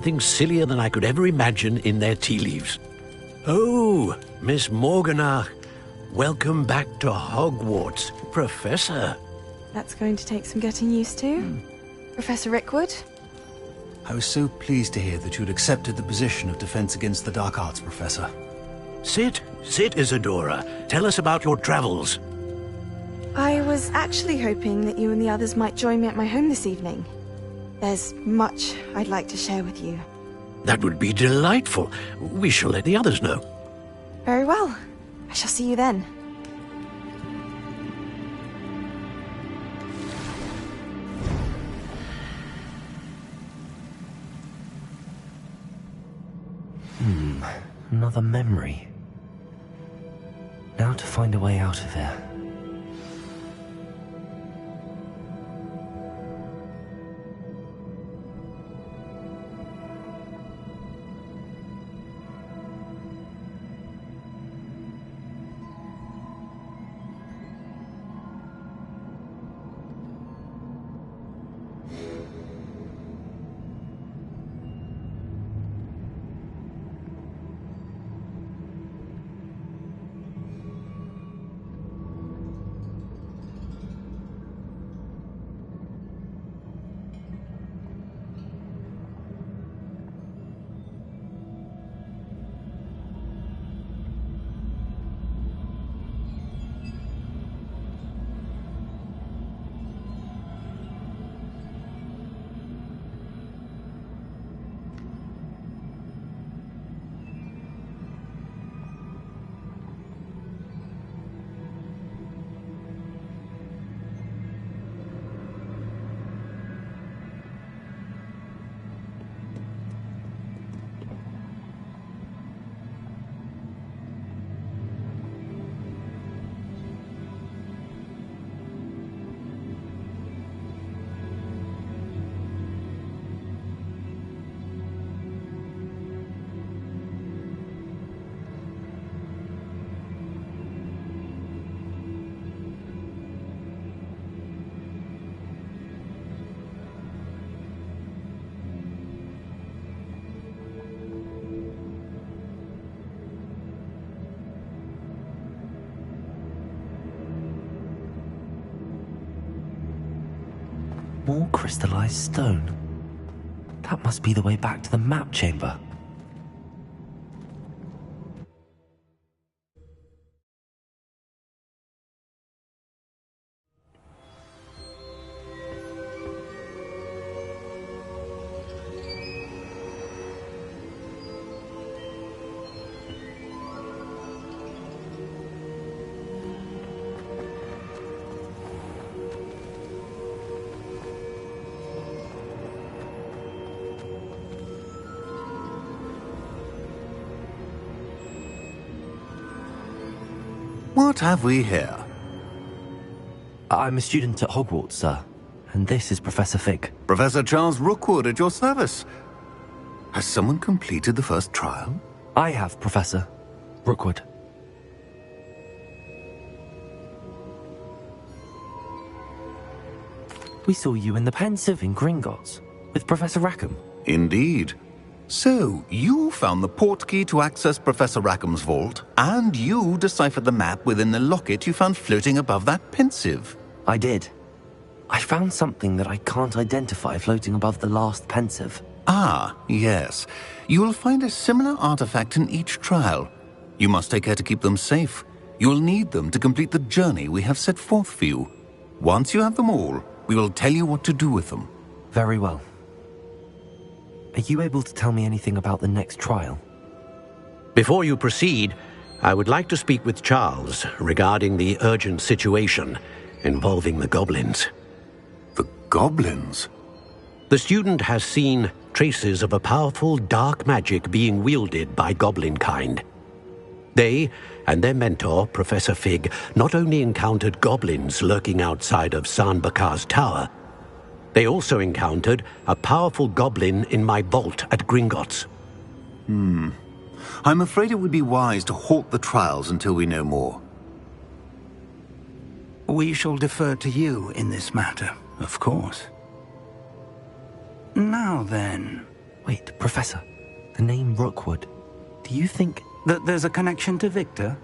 Things sillier than I could ever imagine in their tea leaves. Oh, Miss Morganach, welcome back to Hogwarts, Professor. That's going to take some getting used to. Professor Rickwood? I was so pleased to hear that you'd accepted the position of Defense Against the Dark Arts, Professor. Sit, Isadora. Tell us about your travels. I was actually hoping that you and the others might join me at my home this evening. There's much I'd like to share with you. That would be delightful. We shall let the others know. Very well. I shall see you then. Another memory. Now to find a way out of here. More crystallized stone. That must be the way back to the map chamber. What have we here? I'm a student at Hogwarts, sir. And this is Professor Fig. Professor Charles Rookwood at your service. Has someone completed the first trial? I have, Professor Rookwood. We saw you in the Pensive in Gringotts with Professor Rackham. Indeed. So, you found the portkey to access Professor Rackham's vault, and you deciphered the map within the locket you found floating above that Pensive. I did. I found something that I can't identify floating above the last Pensive. Ah, yes. You will find a similar artifact in each trial. You must take care to keep them safe. You will need them to complete the journey we have set forth for you. Once you have them all, we will tell you what to do with them. Very well. Are you able to tell me anything about the next trial? Before you proceed, I would like to speak with Charles regarding the urgent situation involving the goblins. The goblins? The student has seen traces of a powerful dark magic being wielded by goblin kind. They and their mentor, Professor Fig, not only encountered goblins lurking outside of Sanbakar's tower, they also encountered a powerful goblin in my vault at Gringotts. I'm afraid it would be wise to halt the trials until we know more. We shall defer to you in this matter, of course. Now then, Wait, Professor, the name Rookwood, do you think... That there's a connection to Victor?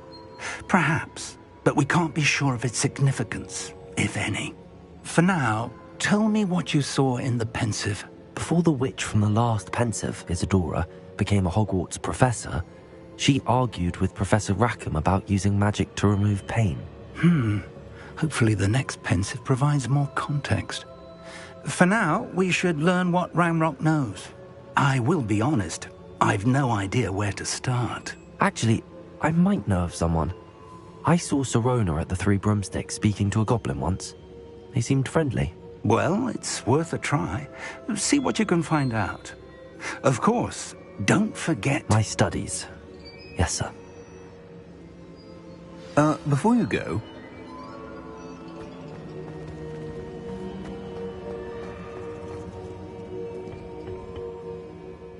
Perhaps, but we can't be sure of its significance, if any. For now, tell me what you saw in the Pensive. Before the witch from the last Pensive, Isadora, became a Hogwarts professor, she argued with Professor Rackham about using magic to remove pain. Hopefully the next Pensive provides more context. For now, we should learn what Ramrock knows. I will be honest, I've no idea where to start. Actually, I might know of someone. I saw Sirona at the Three Broomsticks speaking to a goblin once. They seemed friendly. Well, it's worth a try. See what you can find out. Of course, don't forget... My studies. Yes, sir. Before you go...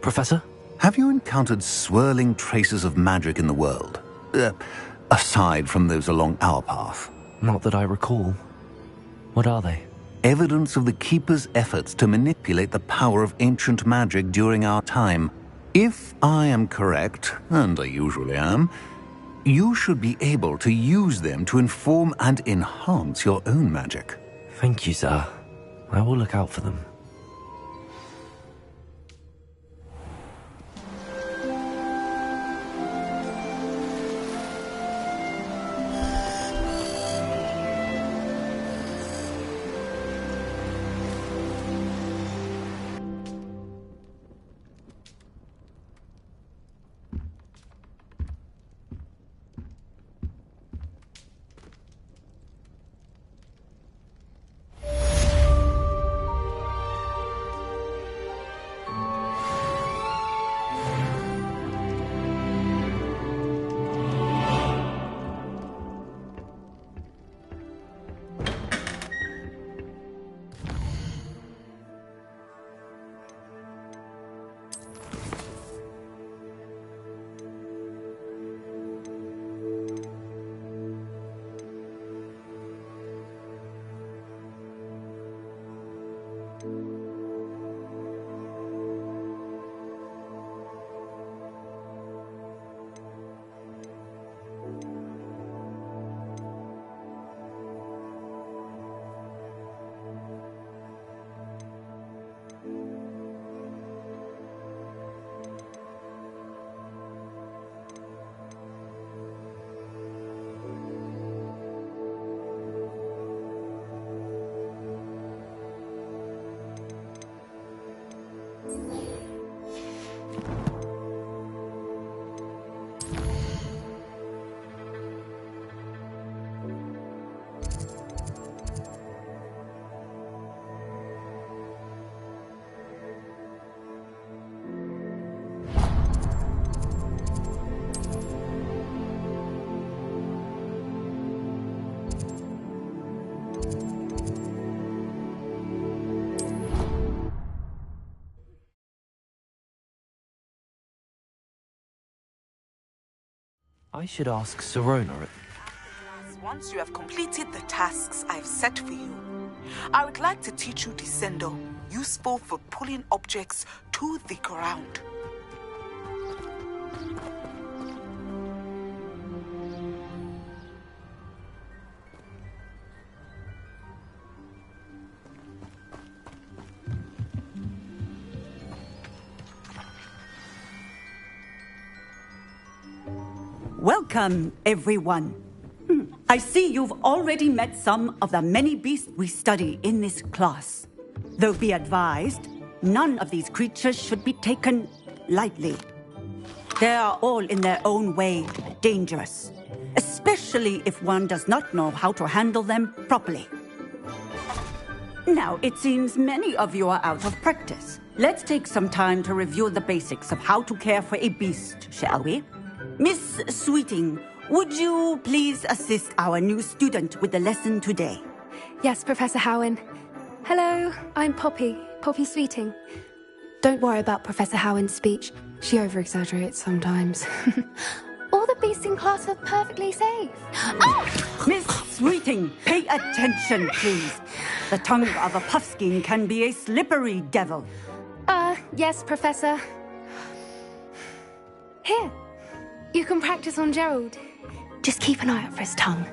Professor? Have you encountered swirling traces of magic in the world? Aside from those along our path? Not that I recall. What are they? Evidence of the Keeper's efforts to manipulate the power of ancient magic during our time. If I am correct, and I usually am, you should be able to use them to inform and enhance your own magic. Thank you, sir. I will look out for them. I should ask Sirona. Once you have completed the tasks I've set for you, I would like to teach you Descendo, useful for pulling objects to the ground. Welcome, everyone. I see you've already met some of the many beasts we study in this class. Though be advised, none of these creatures should be taken lightly. They are all in their own way dangerous, especially if one does not know how to handle them properly. Now, it seems many of you are out of practice. Let's take some time to review the basics of how to care for a beast, shall we? Miss Sweeting, would you please assist our new student with the lesson today? Yes, Professor Howen. Hello, I'm Poppy Sweeting. Don't worry about Professor Howen's speech. She over-exaggerates sometimes. All the beasts in class are perfectly safe. Oh! Miss Sweeting, pay attention, please. The tongue of a puffskein can be a slippery devil. Yes, Professor. Here, you can practice on Gerald. Just keep an eye out for his tongue.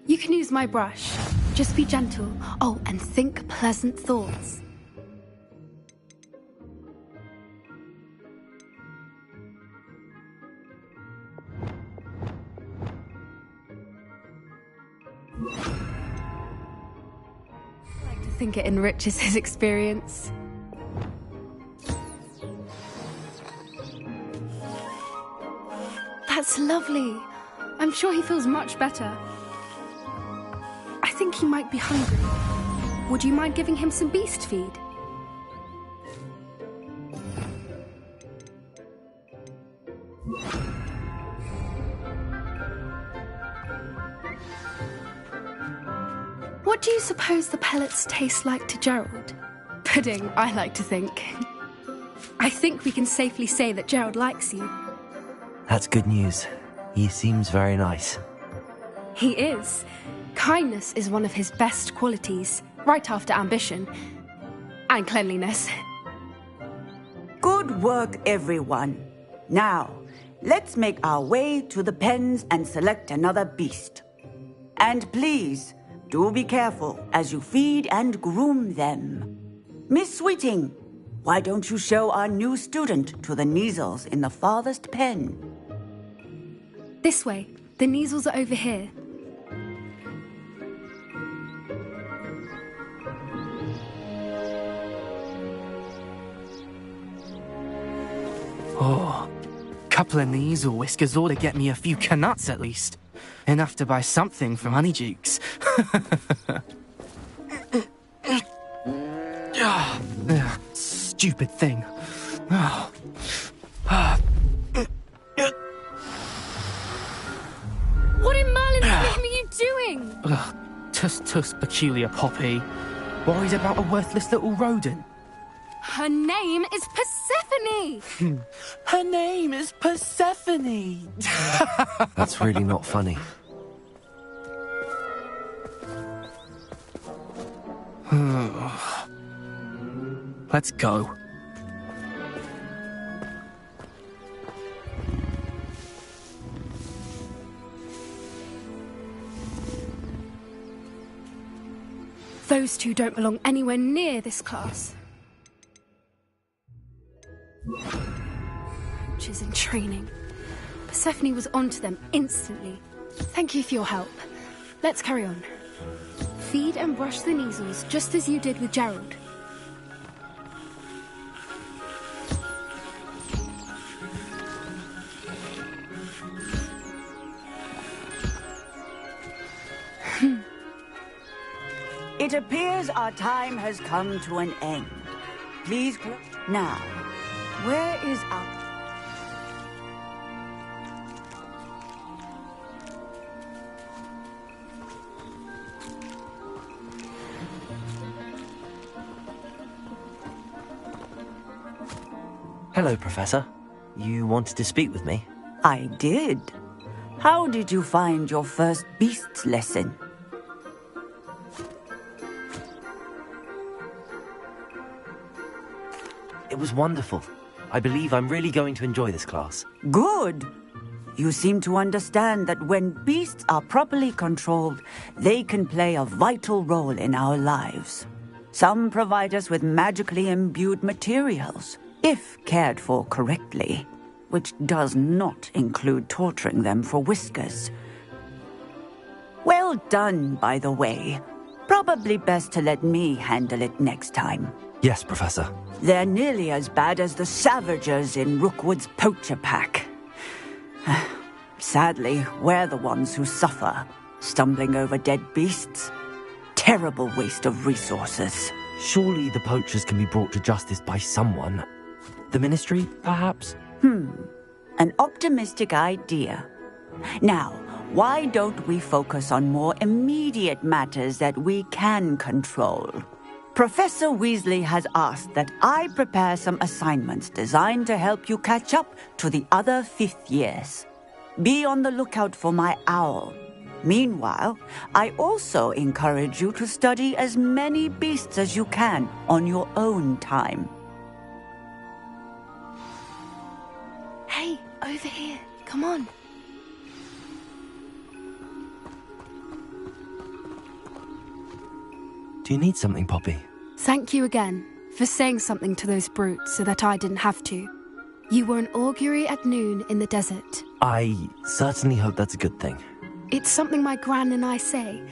You can use my brush. Just be gentle. Oh, and think pleasant thoughts. I like to think it enriches his experience. That's lovely. I'm sure he feels much better. I think he might be hungry. Would you mind giving him some beast feed? What do you suppose the pellets taste like to Gerald? Pudding, I like to think. I think we can safely say that Gerald likes you. That's good news. He seems very nice. He is. Kindness is one of his best qualities, right after ambition. And cleanliness. Good work, everyone. Now, let's make our way to the pens and select another beast. And please, do be careful as you feed and groom them. Miss Sweeting, why don't you show our new student to the Kneazles in the farthest pen? This way. The Kneazles are over here. Oh, couple of Kneazle whiskers ought to get me a few canuts at least. Enough to buy something from Honeydukes. Stupid thing. Oh. What in Merlin's name are you doing? Tuss, peculiar Poppy. Worried about a worthless little rodent. Her name is Persephone! Her name is Persephone! That's really not funny. Let's go. Those two don't belong anywhere near this class. Coaches in training. Persephone was onto them instantly. Thank you for your help. Let's carry on. Feed and brush the Kneazles just as you did with Gerald. It appears our time has come to an end. Please close. Now, where is our... Hello, Professor. You wanted to speak with me? I did. How did you find your first beasts lesson? It was wonderful. I believe I'm really going to enjoy this class. Good. You seem to understand that when beasts are properly controlled, they can play a vital role in our lives. Some provide us with magically imbued materials, if cared for correctly, which does not include torturing them for whiskers. Well done, by the way. Probably best to let me handle it next time. Yes, Professor. They're nearly as bad as the Savagers in Rookwood's poacher pack. Sadly, we're the ones who suffer, stumbling over dead beasts. Terrible waste of resources. Surely the poachers can be brought to justice by someone. The Ministry, perhaps? An optimistic idea. Now, why don't we focus on more immediate matters that we can control? Professor Weasley has asked that I prepare some assignments designed to help you catch up to the other fifth years. Be on the lookout for my owl. Meanwhile, I also encourage you to study as many beasts as you can on your own time. Hey, over here. Come on. Do you need something, Poppy? Thank you again for saying something to those brutes so that I didn't have to. You were an augury at noon in the desert. I certainly hope that's a good thing. It's something my gran and I say.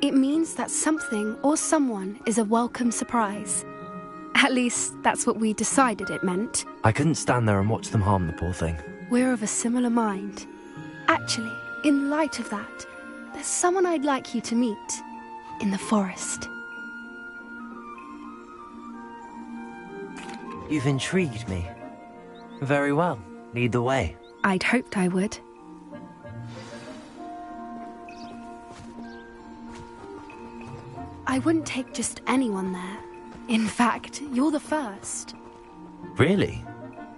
It means that something or someone is a welcome surprise. At least, that's what we decided it meant. I couldn't stand there and watch them harm the poor thing. We're of a similar mind. Actually, in light of that, there's someone I'd like you to meet. In the forest. You've intrigued me. Very well. Lead the way. I'd hoped I would. I wouldn't take just anyone there. In fact, you're the first. Really?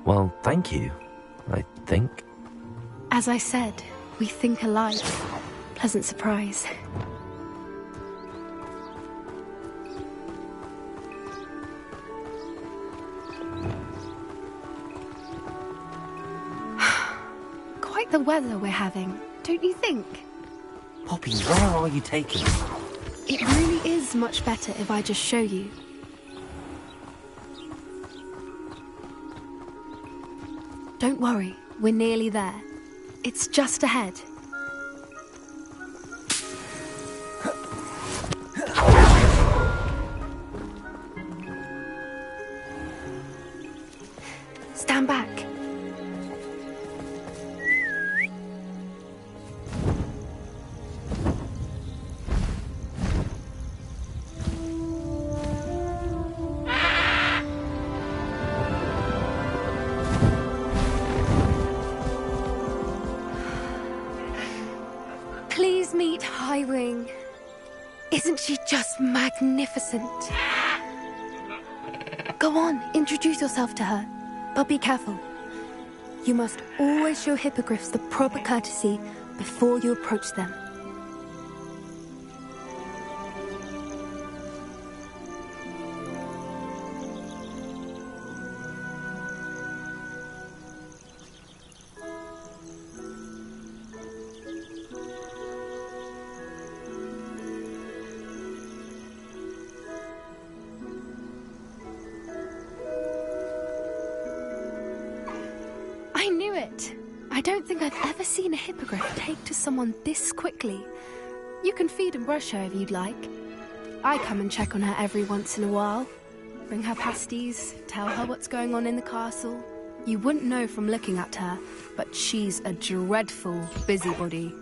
Well, thank you, I think. As I said, we think alike. Pleasant surprise. Quite the weather we're having, don't you think? Poppy, where are you taking me? It really is much better if I just show you. Don't worry, we're nearly there. It's just ahead. Stand back. Please meet Highwing. Isn't she just magnificent? Go on, introduce yourself to her. But be careful. You must always show hippogriffs the proper courtesy before you approach them. I knew it! I don't think I've ever seen a hippogriff take to someone this quickly. You can feed and brush her if you'd like. I come and check on her every once in a while. Bring her pasties, tell her what's going on in the castle. You wouldn't know from looking at her, but she's a dreadful busybody.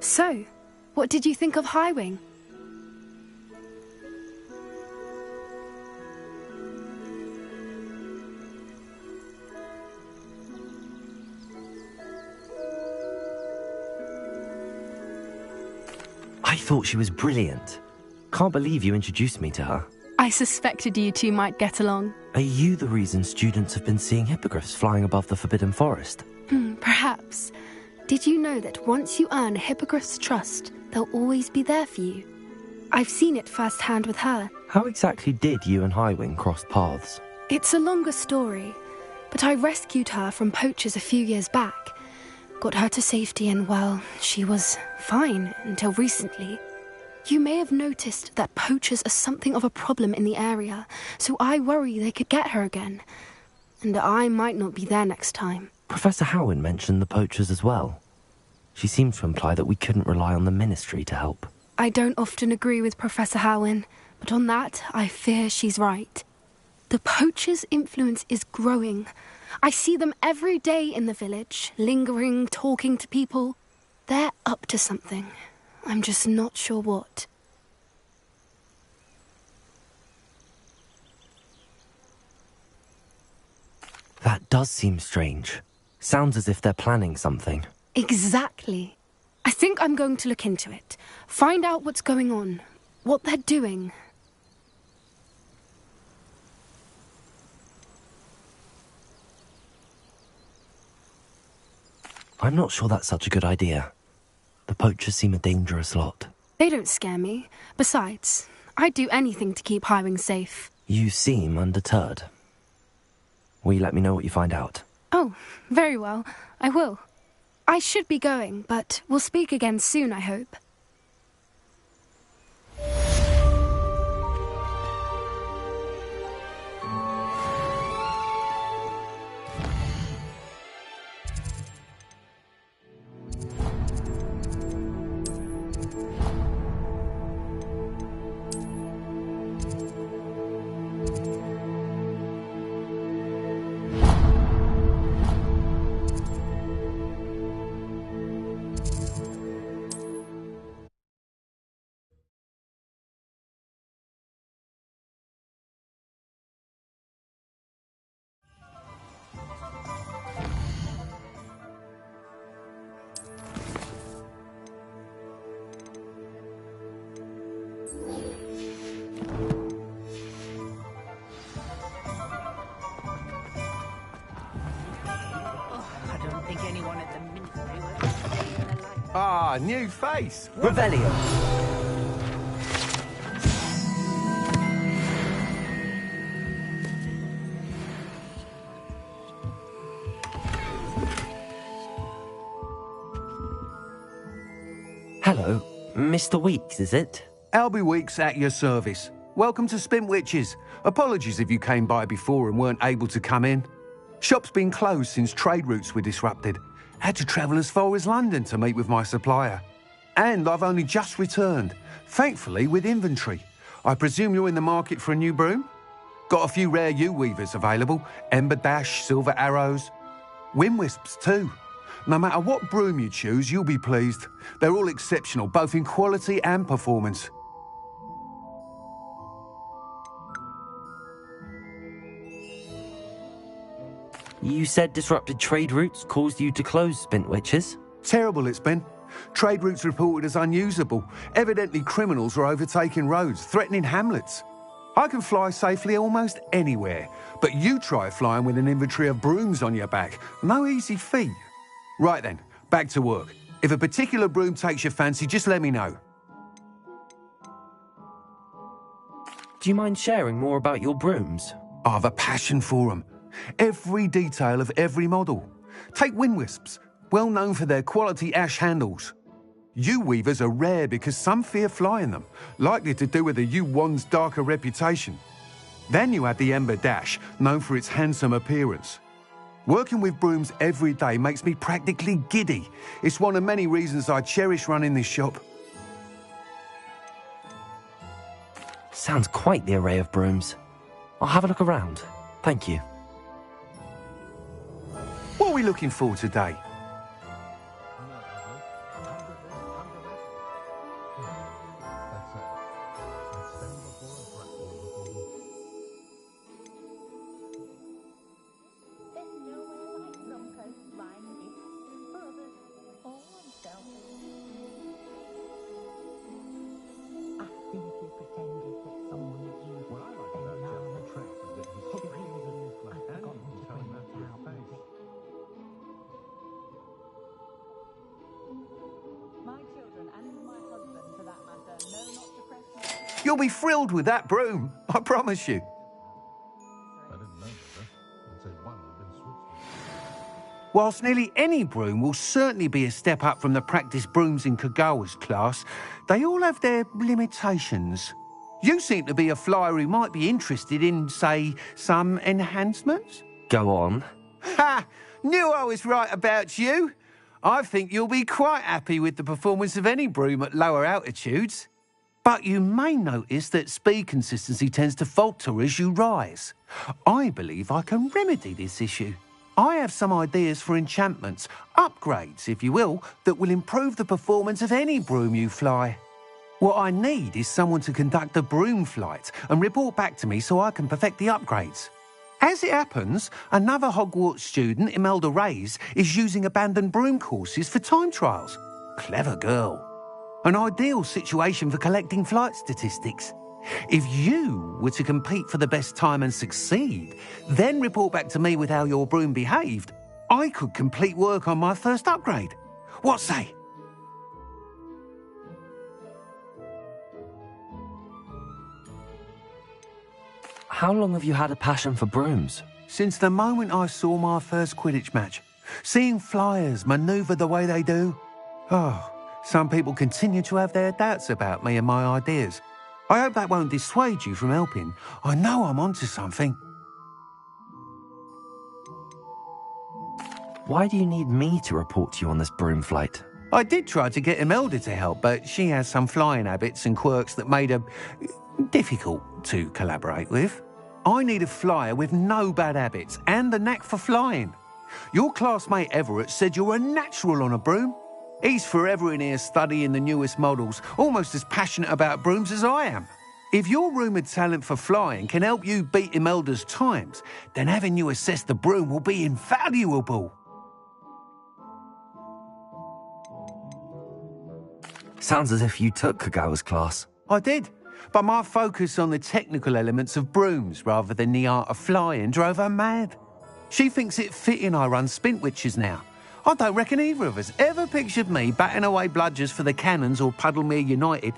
So, what did you think of Highwing? I thought she was brilliant. Can't believe you introduced me to her. I suspected you two might get along. Are you the reason students have been seeing hippogriffs flying above the Forbidden Forest? Perhaps. Did you know that once you earn a hippogriff's trust, they'll always be there for you? I've seen it firsthand with her. How exactly did you and Highwing cross paths? It's a longer story, but I rescued her from poachers a few years back. Got her to safety and, well, she was fine until recently. You may have noticed that poachers are something of a problem in the area, so I worry they could get her again. And I might not be there next time. Professor Howin mentioned the poachers as well. She seemed to imply that we couldn't rely on the ministry to help. I don't often agree with Professor Howin, but on that, I fear she's right. The poachers' influence is growing. I see them every day in the village, lingering, talking to people. They're up to something. I'm just not sure what. That does seem strange. Sounds as if they're planning something. Exactly. I think I'm going to look into it. Find out what's going on. What they're doing. I'm not sure that's such a good idea. The poachers seem a dangerous lot. They don't scare me. Besides, I'd do anything to keep Highwing safe. You seem undeterred. Will you let me know what you find out? Oh, very well. I will. I should be going, but we'll speak again soon, I hope. Ah, new face. Revelio. Hello, Mr. Weeks, is it? Albie Weeks at your service. Welcome to Spintwitches. Apologies if you came by before and weren't able to come in. Shop's been closed since trade routes were disrupted. Had to travel as far as London to meet with my supplier. And I've only just returned, thankfully with inventory. I presume you're in the market for a new broom? Got a few rare yew-weavers available. Ember Dash, Silver Arrows. Wind Wisps too. No matter what broom you choose, you'll be pleased. They're all exceptional, both in quality and performance. You said disrupted trade routes caused you to close Spintwitches? Terrible it's been. Trade routes reported as unusable. Evidently criminals are overtaking roads, threatening hamlets. I can fly safely almost anywhere, but you try flying with an inventory of brooms on your back. No easy feat. Right then, back to work. If a particular broom takes your fancy, just let me know. Do you mind sharing more about your brooms? I have a passion for them. Every detail of every model. Take Wind Wisps, well known for their quality ash handles. Yew-weavers are rare because some fear flying them, likely to do with the yew wand's darker reputation. Then you have the Ember Dash, known for its handsome appearance. Working with brooms every day makes me practically giddy. It's one of many reasons I cherish running this shop. Sounds quite the array of brooms. I'll have a look around. Thank you. What are we looking for today? You'll be thrilled with that broom, I promise you. Whilst nearly any broom will certainly be a step up from the practice brooms in Kagawa's class, they all have their limitations. You seem to be a flyer who might be interested in, say, some enhancements? Go on. Ha! Knew I was right about you. I think you'll be quite happy with the performance of any broom at lower altitudes. But you may notice that speed consistency tends to falter as you rise. I believe I can remedy this issue. I have some ideas for enchantments, upgrades, if you will, that will improve the performance of any broom you fly. What I need is someone to conduct a broom flight and report back to me so I can perfect the upgrades. As it happens, another Hogwarts student, Imelda Reyes, is using abandoned broom courses for time trials. Clever girl. An ideal situation for collecting flight statistics. If you were to compete for the best time and succeed, then report back to me with how your broom behaved, I could complete work on my first upgrade. What say? How long have you had a passion for brooms? Since the moment I saw my first Quidditch match. Seeing flyers manoeuvre the way they do. Oh, some people continue to have their doubts about me and my ideas. I hope that won't dissuade you from helping. I know I'm onto something. Why do you need me to report to you on this broom flight? I did try to get Imelda to help, but she has some flying habits and quirks that made her difficult to collaborate with. I need a flyer with no bad habits and the knack for flying. Your classmate Everett said you're a natural on a broom. He's forever in here studying the newest models, almost as passionate about brooms as I am. If your rumoured talent for flying can help you beat Imelda's times, then having you assess the broom will be invaluable. Sounds as if you took Kagawa's class. I did, but my focus on the technical elements of brooms rather than the art of flying drove her mad. She thinks it fitting I run Spintwitches now. I don't reckon either of us ever pictured me batting away bludgers for the Cannons or Puddlemere United.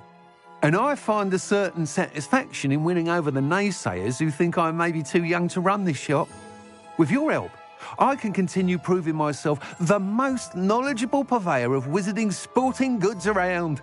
And I find a certain satisfaction in winning over the naysayers who think I may be too young to run this shop. With your help, I can continue proving myself the most knowledgeable purveyor of wizarding sporting goods around.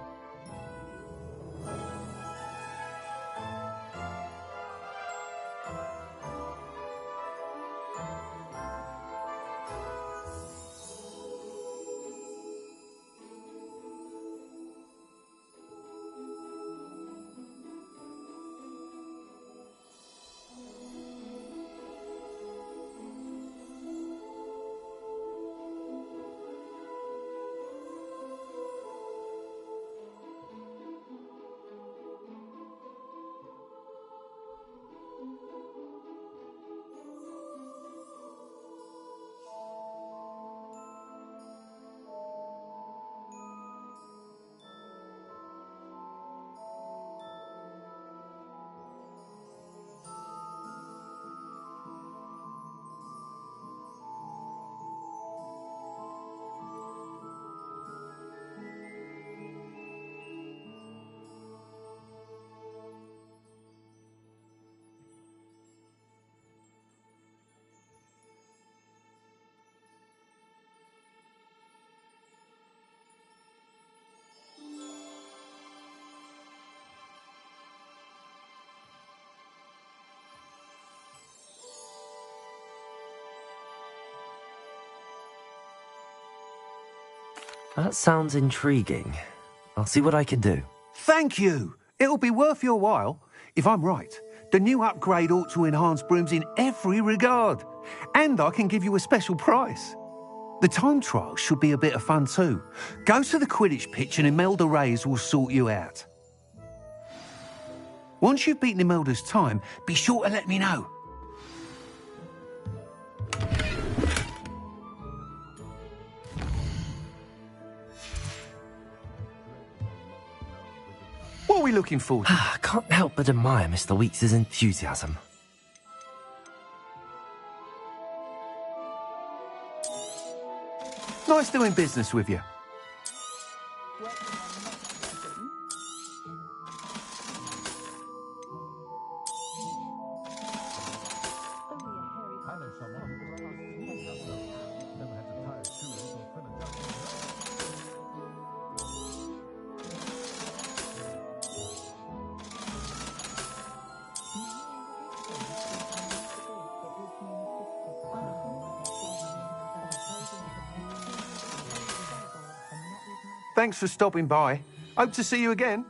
That sounds intriguing. I'll see what I can do. Thank you. It'll be worth your while. If I'm right, the new upgrade ought to enhance brooms in every regard. And I can give you a special price. The time trial should be a bit of fun too. Go to the Quidditch pitch and Imelda Reyes will sort you out. Once you've beaten Imelda's time, be sure to let me know. What are we looking for? I can't help but admire Mr. Weeks' enthusiasm. Nice doing business with you. Thanks for stopping by. Hope to see you again.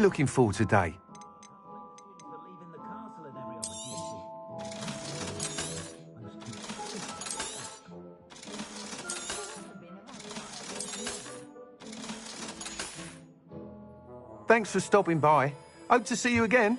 looking for today? Thanks for stopping by. Hope to see you again.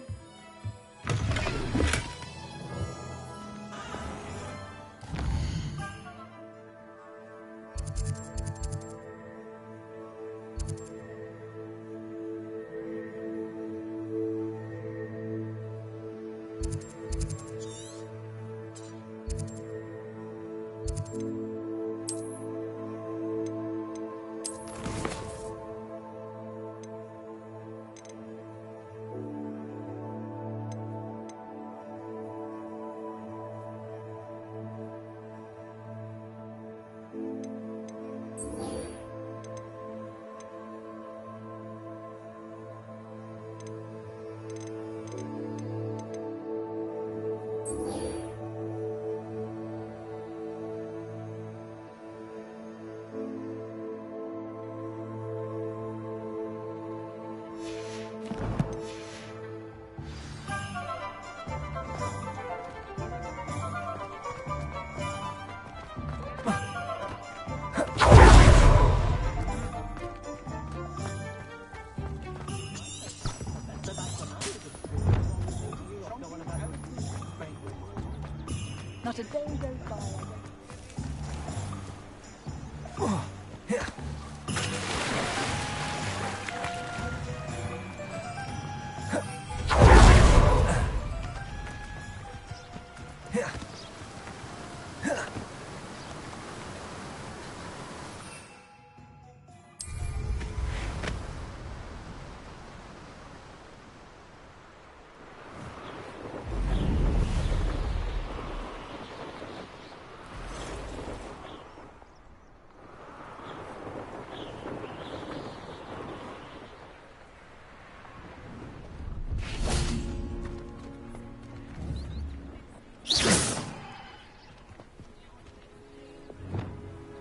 Not a day goes by.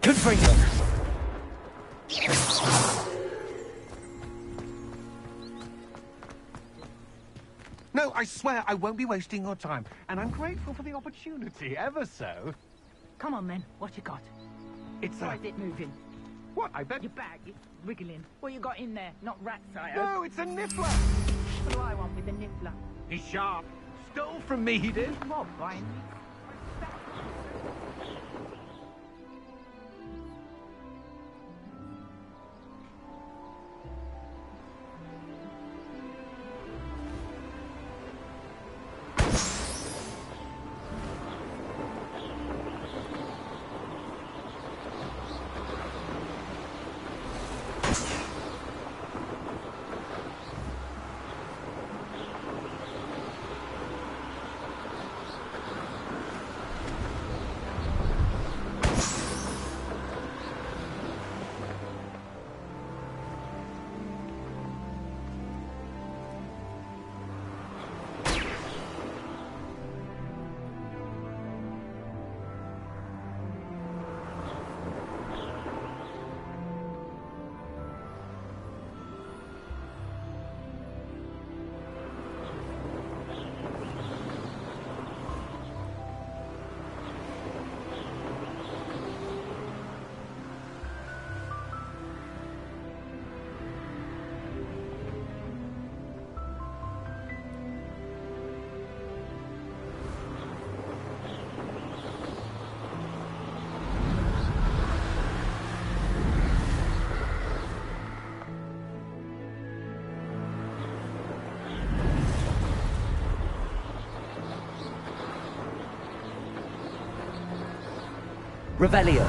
Good for you. No, I swear I won't be wasting your time, and I'm grateful for the opportunity, ever so. Come on then, what you got? It's Why is it moving? What, I bet... Your bag is wriggling. What you got in there? Not rats, I hope. No, it's a niffler! What do I want with the niffler? He's sharp. Stole from me, he did. Rob, Brian. Revelio.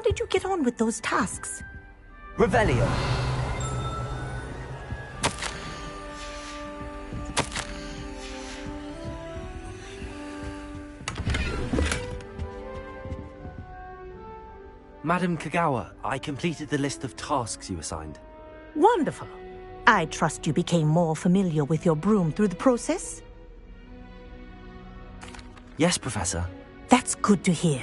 did you get on with those tasks? Revelio. Madam Kagawa, I completed the list of tasks you assigned. Wonderful. I trust you became more familiar with your broom through the process? Yes, Professor. That's good to hear.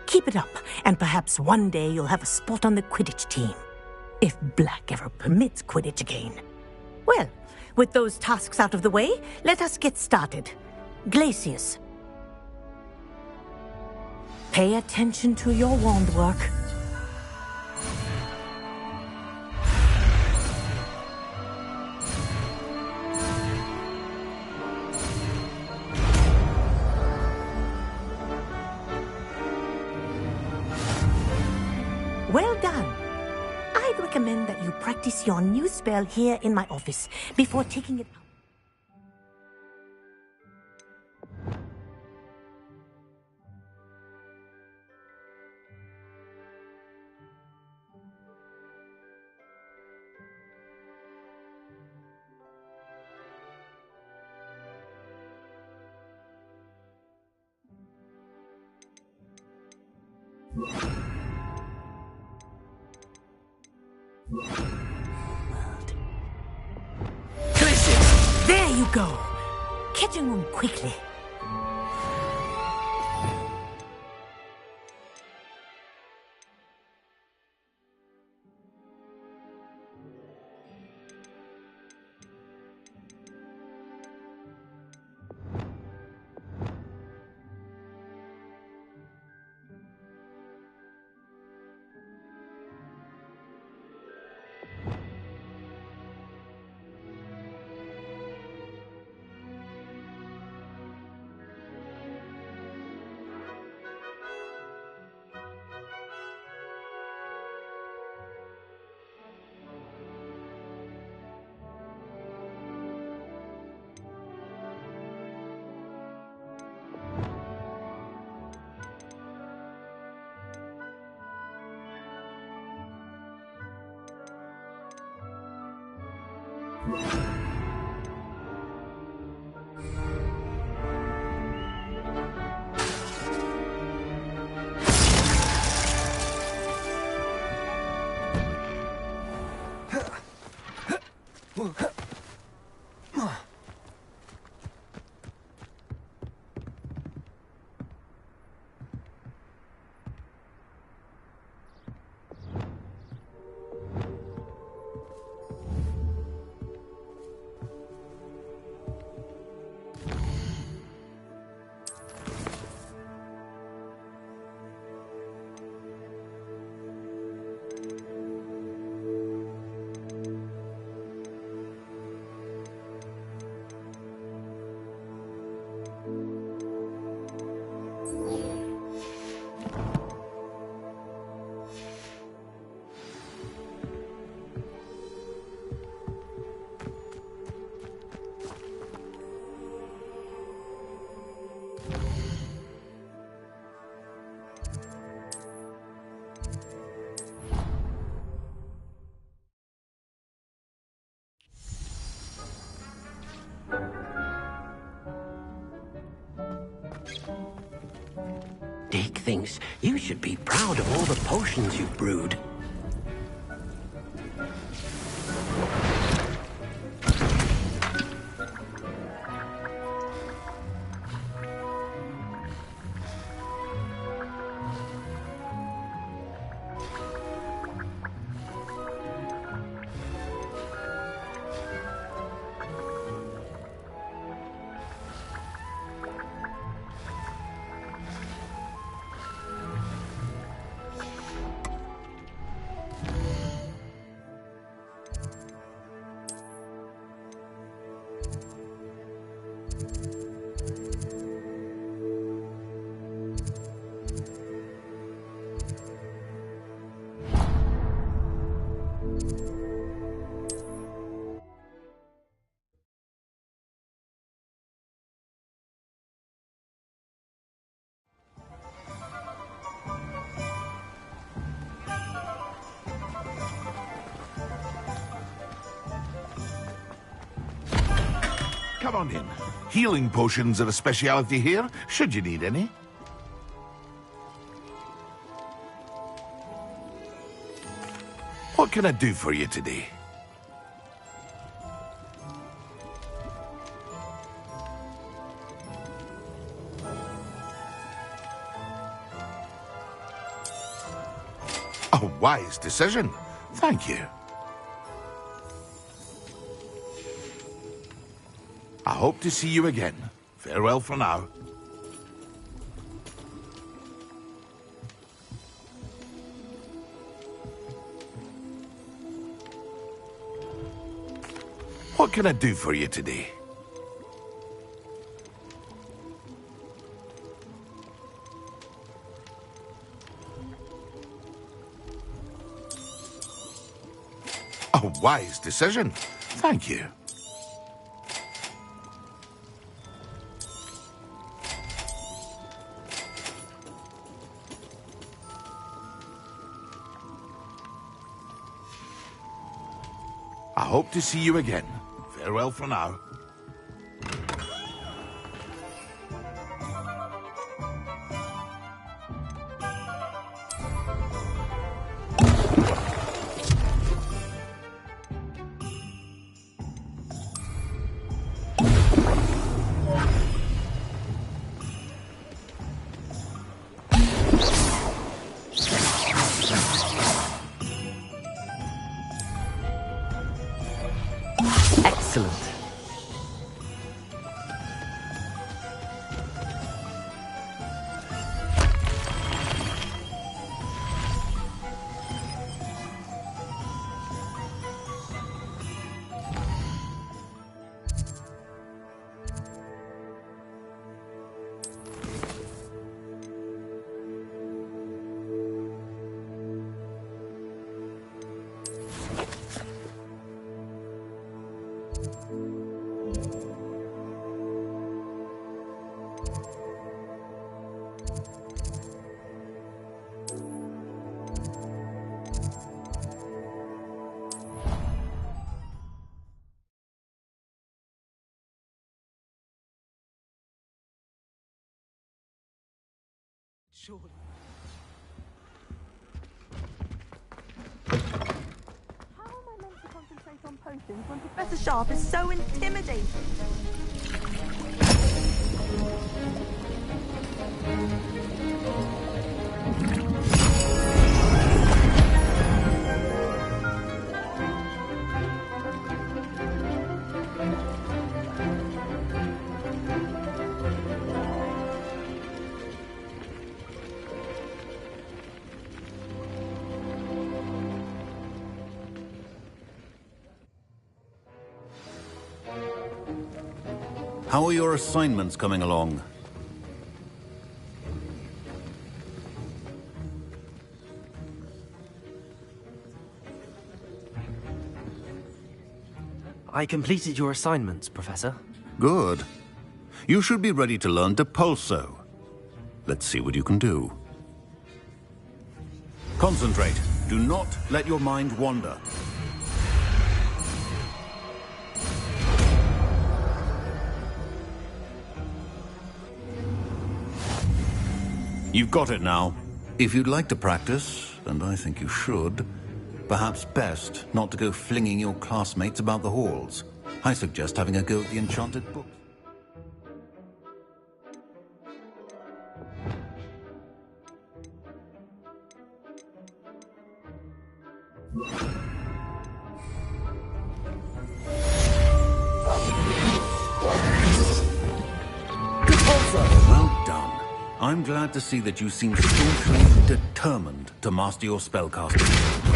Keep it up, and perhaps one day you'll have a spot on the Quidditch team. If Black ever permits Quidditch again. Well, with those tasks out of the way, let us get started. Glacius. Pay attention to your wand work. Well done. I'd recommend that you practice your new spell here in my office before taking it out. There you go! Catching on quickly. Dick thinks you should be proud of all the potions you've brewed. come on in. Healing potions are a speciality here, should you need any. What can I do for you today? A wise decision. Thank you. I hope to see you again. Farewell for now. What can I do for you today? A wise decision. Thank you. I hope to see you again. Farewell for now. Excellent. Surely. How am I meant to concentrate on potions when Professor Sharp is so intimidating? How are your assignments coming along? I completed your assignments, Professor. Good. You should be ready to learn Depulso. Let's see what you can do. Concentrate. Do not let your mind wander. You've got it now. If you'd like to practice, and I think you should, perhaps best not to go flinging your classmates about the halls. I suggest having a go at the enchanted book. Well done. I'm glad to see that you seem staunchly determined to master your spellcasting.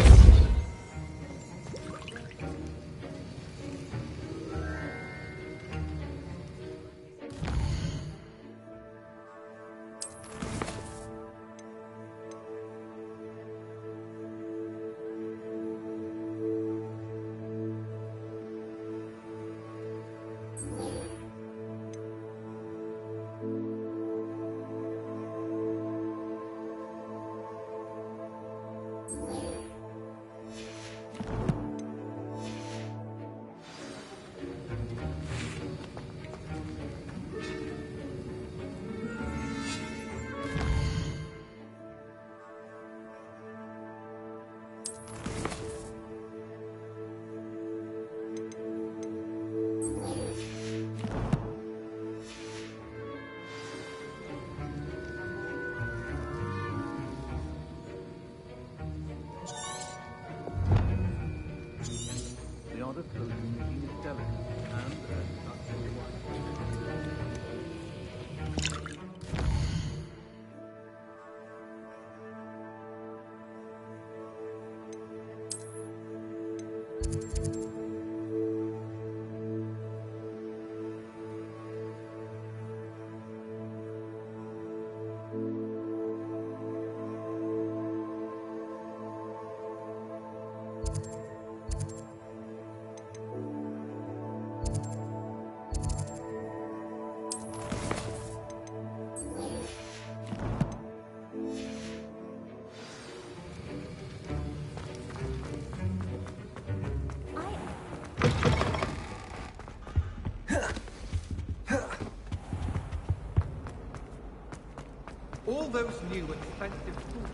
All those new expensive tools.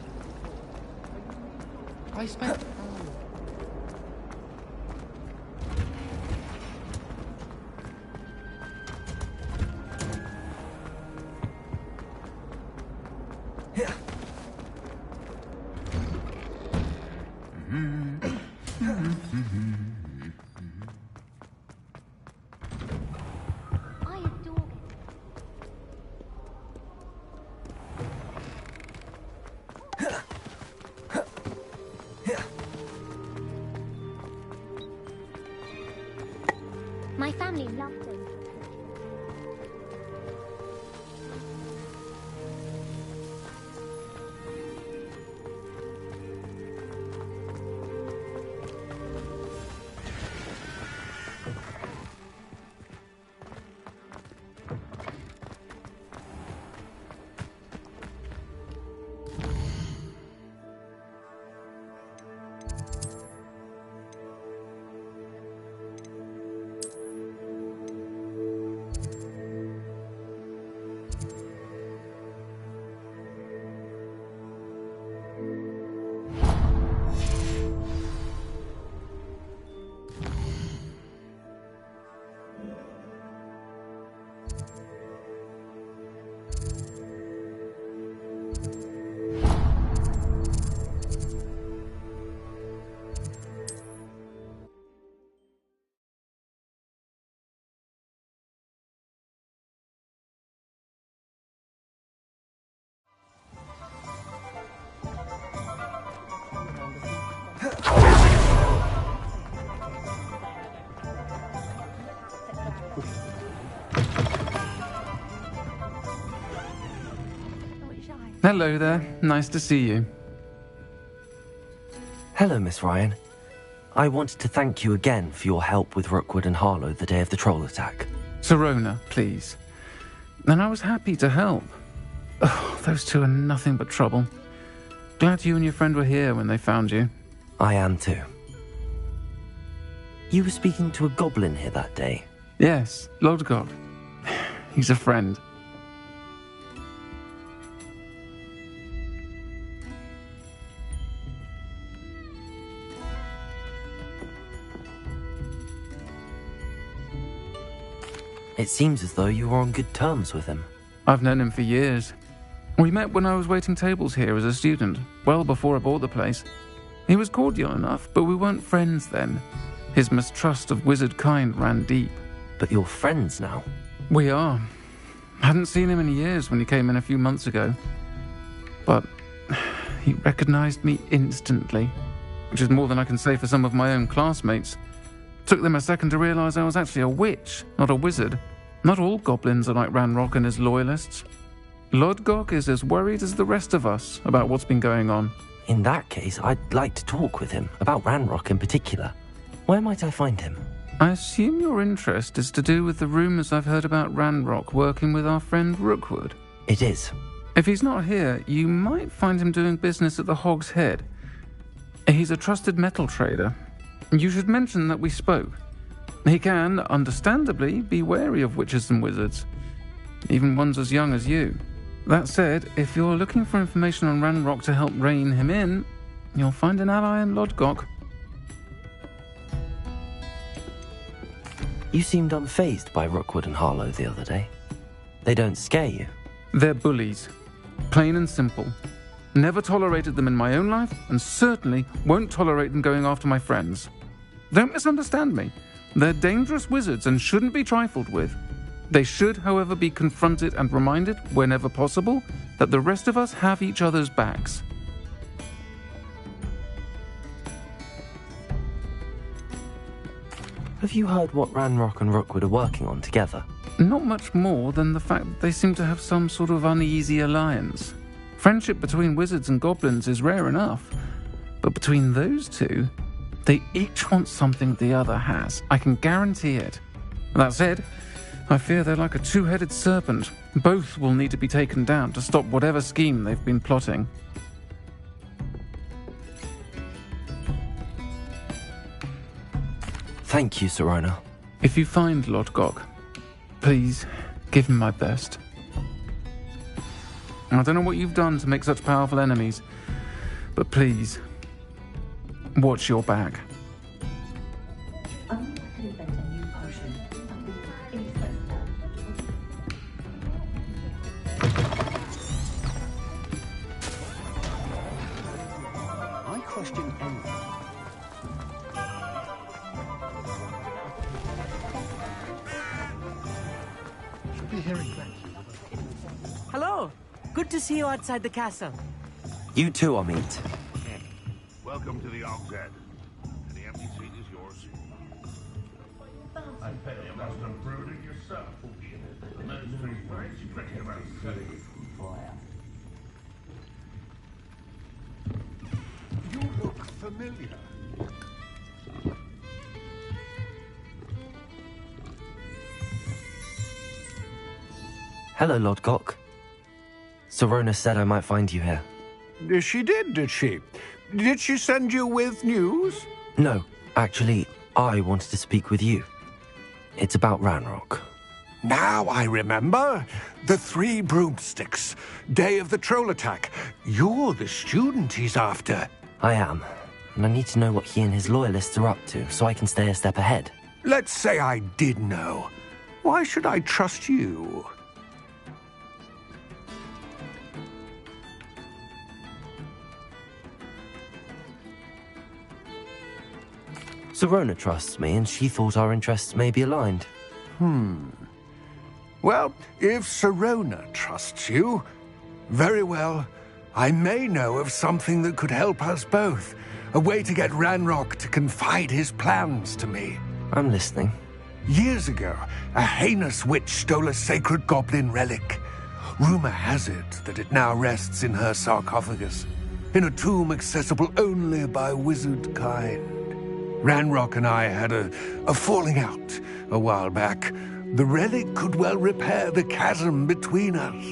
I spent... My family loved him. Hello there. Nice to see you. Hello, Miss Ryan. I wanted to thank you again for your help with Rookwood and Harlow the day of the troll attack. Serona, please. And I was happy to help. Oh, those two are nothing but trouble. Glad you and your friend were here when they found you. I am too. You were speaking to a goblin here that day? Yes, Lodgok. He's a friend. It seems as though you were on good terms with him. I've known him for years. We met when I was waiting tables here as a student, well before I bought the place. He was cordial enough, but we weren't friends then. His mistrust of wizard kind ran deep. But you're friends now? We are. Hadn't seen him in years when he came in a few months ago. But he recognized me instantly, which is more than I can say for some of my own classmates. Took them a second to realize I was actually a witch, not a wizard. Not all goblins are like Ranrock and his loyalists. Lodgok is as worried as the rest of us about what's been going on. In that case, I'd like to talk with him, about Ranrock in particular. Where might I find him? I assume your interest is to do with the rumors I've heard about Ranrock working with our friend Rookwood. It is. If he's not here, you might find him doing business at the Hog's Head. He's a trusted metal trader. You should mention that we spoke. He can, understandably, be wary of witches and wizards, even ones as young as you. That said, if you're looking for information on Ranrock to help rein him in, you'll find an ally in Lodgok. You seemed unfazed by Rookwood and Harlow the other day. They don't scare you? They're bullies. Plain and simple. Never tolerated them in my own life, and certainly won't tolerate them going after my friends. Don't misunderstand me. They're dangerous wizards and shouldn't be trifled with. They should, however, be confronted and reminded, whenever possible, that the rest of us have each other's backs. Have you heard what Ranrock and Rookwood are working on together? Not much more than the fact that they seem to have some sort of uneasy alliance. Friendship between wizards and goblins is rare enough, but between those two, they each want something the other has. I can guarantee it. That said, I fear they're like a two-headed serpent. Both will need to be taken down to stop whatever scheme they've been plotting. Thank you, Sirona. If you find Lord Gok, please give him my best. I don't know what you've done to make such powerful enemies, but please, watch your back. I question anything. Should be hearing thank you. Hello. Good to see you outside the castle. You too, Amit. Welcome to the Og's Head. Any empty seat is yours. I bet you must have brewed it yourself. The ministry very strict about setting fire. You look familiar. Hello, Lord Gok. Sirona said I might find you here. She did she? Did she send you with news? No, actually, I wanted to speak with you. It's about Ranrock. Now I remember. The 3 broomsticks. Day of the troll attack. You're the student he's after. I am, and I need to know what he and his loyalists are up to so I can stay a step ahead. Let's say I did know. Why should I trust you? Sirona trusts me, and she thought our interests may be aligned. Well, if Sirona trusts you, very well. I may know of something that could help us both. A way to get Ranrock to confide his plans to me. I'm listening. Years ago, a heinous witch stole a sacred goblin relic. Rumor has it that it now rests in her sarcophagus, in a tomb accessible only by wizard kind. Ranrock and I had a falling out a while back. The relic could well repair the chasm between us.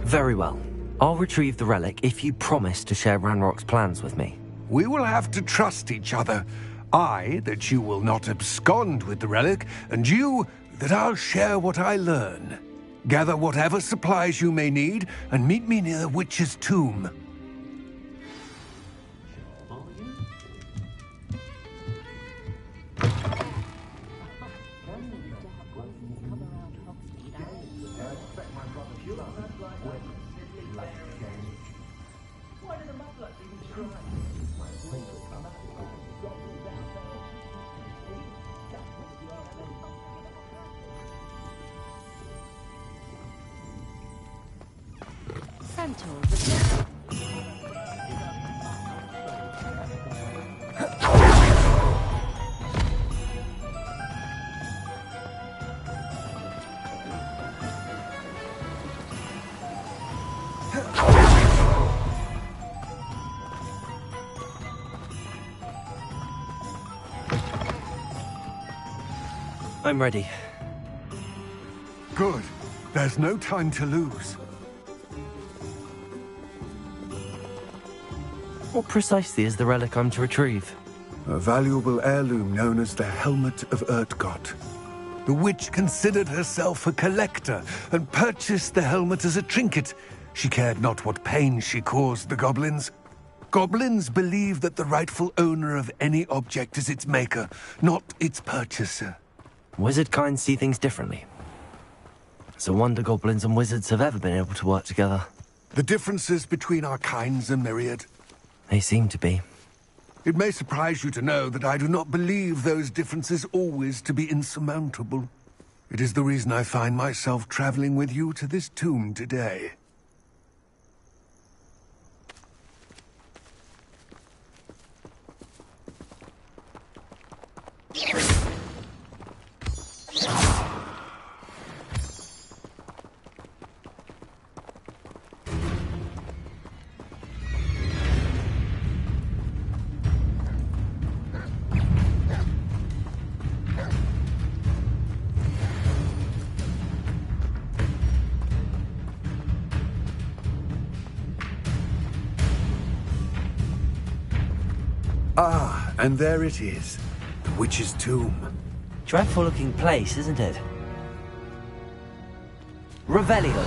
Very well. I'll retrieve the relic if you promise to share Ranrock's plans with me. We will have to trust each other. I, that you will not abscond with the relic, and you, that I'll share what I learn. Gather whatever supplies you may need, and meet me near the witch's tomb. I'm ready. Good. There's no time to lose. What precisely is the relic I'm to retrieve? A valuable heirloom known as the Helmet of Urtgott. The witch considered herself a collector and purchased the helmet as a trinket. She cared not what pain she caused the goblins. Goblins believe that the rightful owner of any object is its maker, not its purchaser. Wizard kind see things differently. It's a wonder goblins and wizards have ever been able to work together. The differences between our kinds are myriad. They seem to be. It may surprise you to know that I do not believe those differences always to be insurmountable. It is the reason I find myself traveling with you to this tomb today. Ah, and there it is. The witch's tomb. Dreadful looking place, isn't it? Revelio.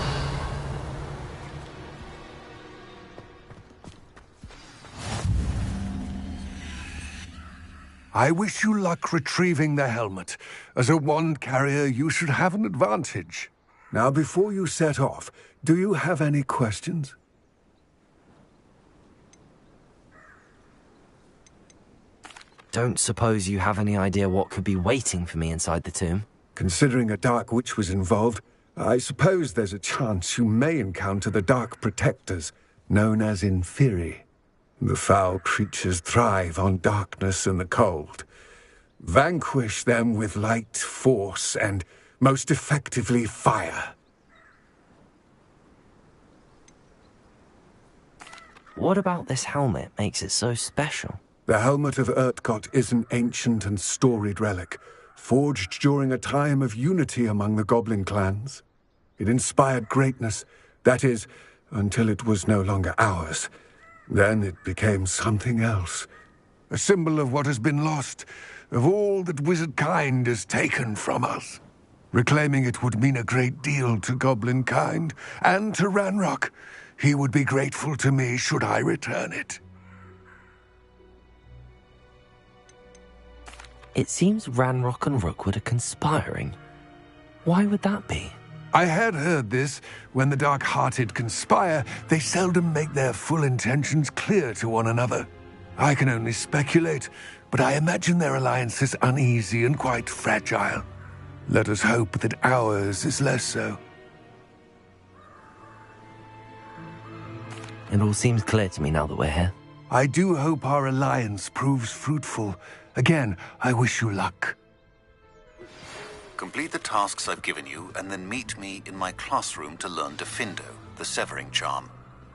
I wish you luck retrieving the helmet. As a wand carrier, you should have an advantage. Now, before you set off, do you have any questions? Don't suppose you have any idea what could be waiting for me inside the tomb? Considering a Dark Witch was involved, I suppose there's a chance you may encounter the Dark Protectors, known as Inferi. The foul creatures thrive on darkness and the cold. Vanquish them with light, force, and, most effectively, fire. What about this helmet makes it so special? The helmet of Urtkot is an ancient and storied relic, forged during a time of unity among the goblin clans. It inspired greatness, that is, until it was no longer ours. Then it became something else. A symbol of what has been lost, of all that wizard kind has taken from us. Reclaiming it would mean a great deal to goblin kind, and to Ranrock. He would be grateful to me should I return it. It seems Ranrock and Rookwood are conspiring. Why would that be? I had heard this. When the dark-hearted conspire, they seldom make their full intentions clear to one another. I can only speculate, but I imagine their alliance is uneasy and quite fragile. Let us hope that ours is less so. It all seems clear to me now that we're here. I do hope our alliance proves fruitful. Again, I wish you luck. Complete the tasks I've given you, and then meet me in my classroom to learn Defindo, the severing charm.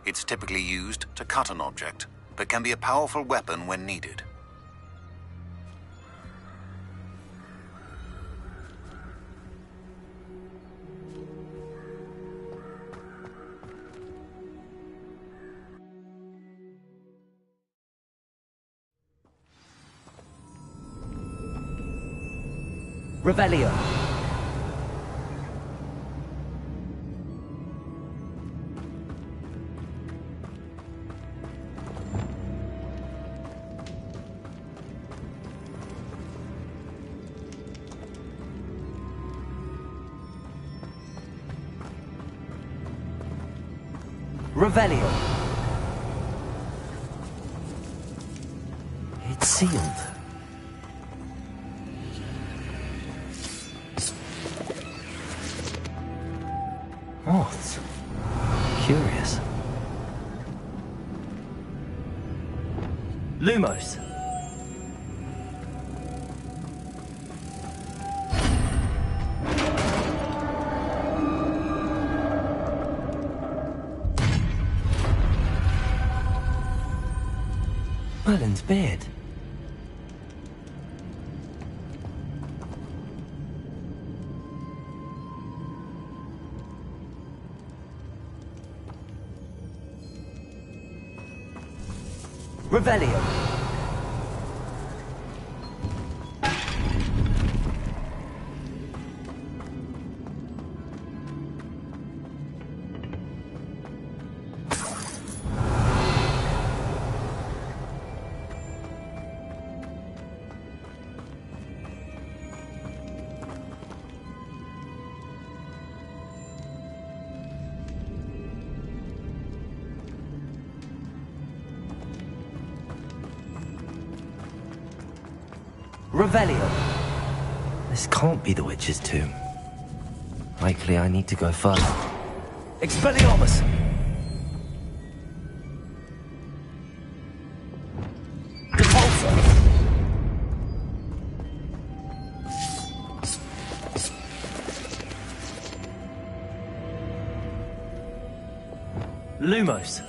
It's typically used to cut an object, but can be a powerful weapon when needed. Revelio. Revelio. It's sealed. What? Curious. Lumos. Merlin's beard. Revelio. Revelio. This can't be the witch's tomb. Likely I need to go further. Expelliarmus! Lumos.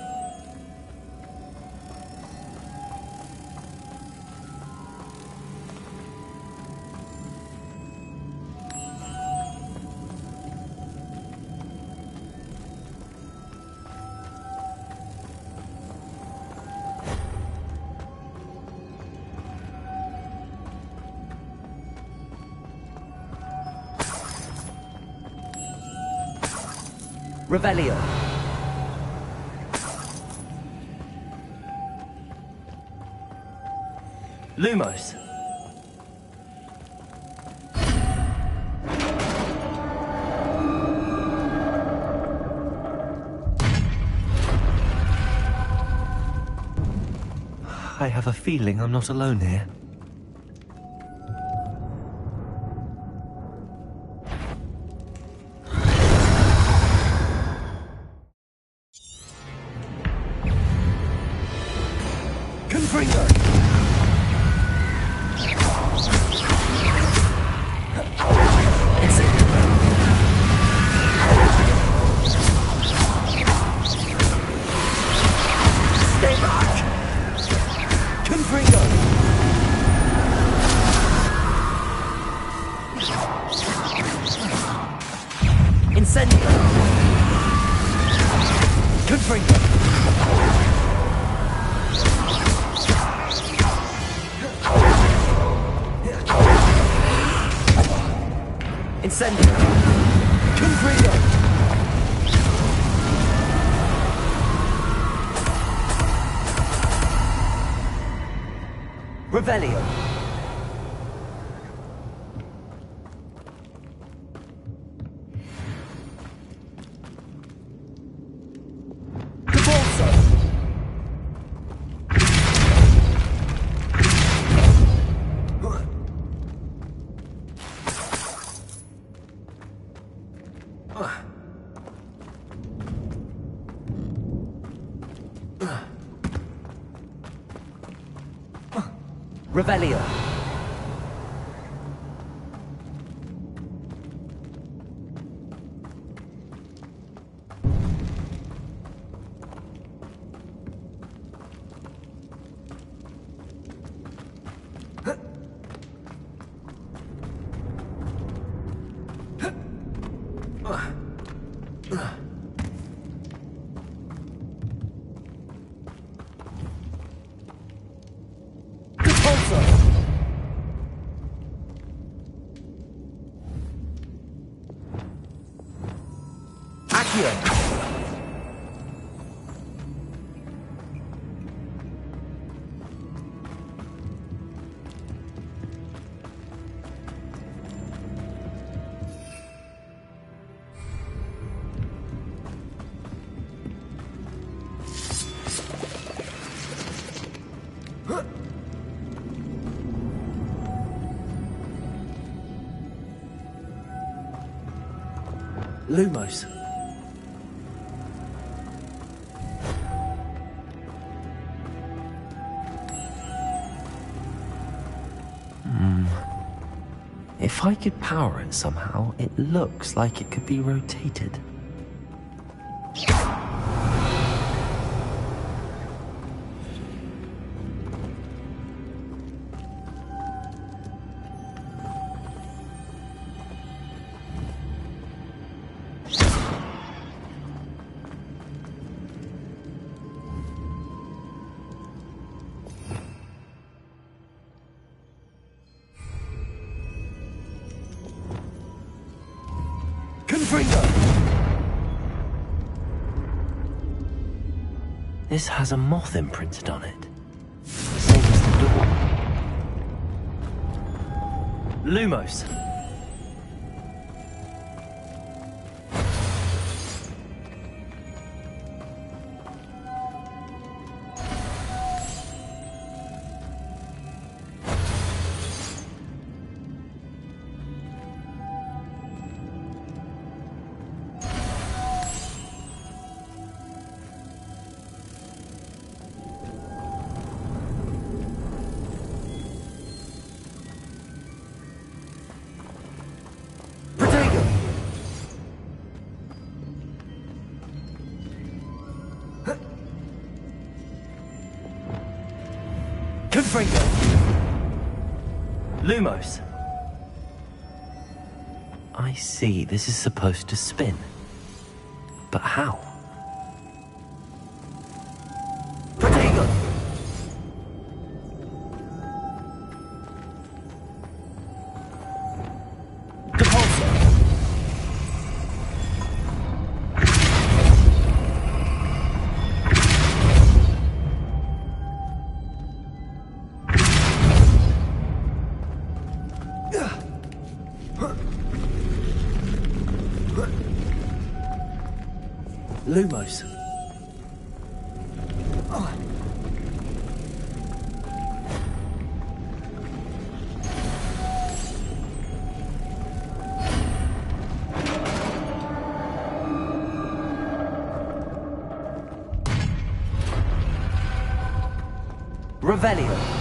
Revelio. Lumos. I have a feeling I'm not alone here. Revelio. Revelio. Lumos. If I could power it somehow, it looks like it could be rotated. This has a moth imprinted on it. Same as the door. Lumos. Confringo! Lumos! I see, this is supposed to spin. But how? Protego! Lumos. Revelio.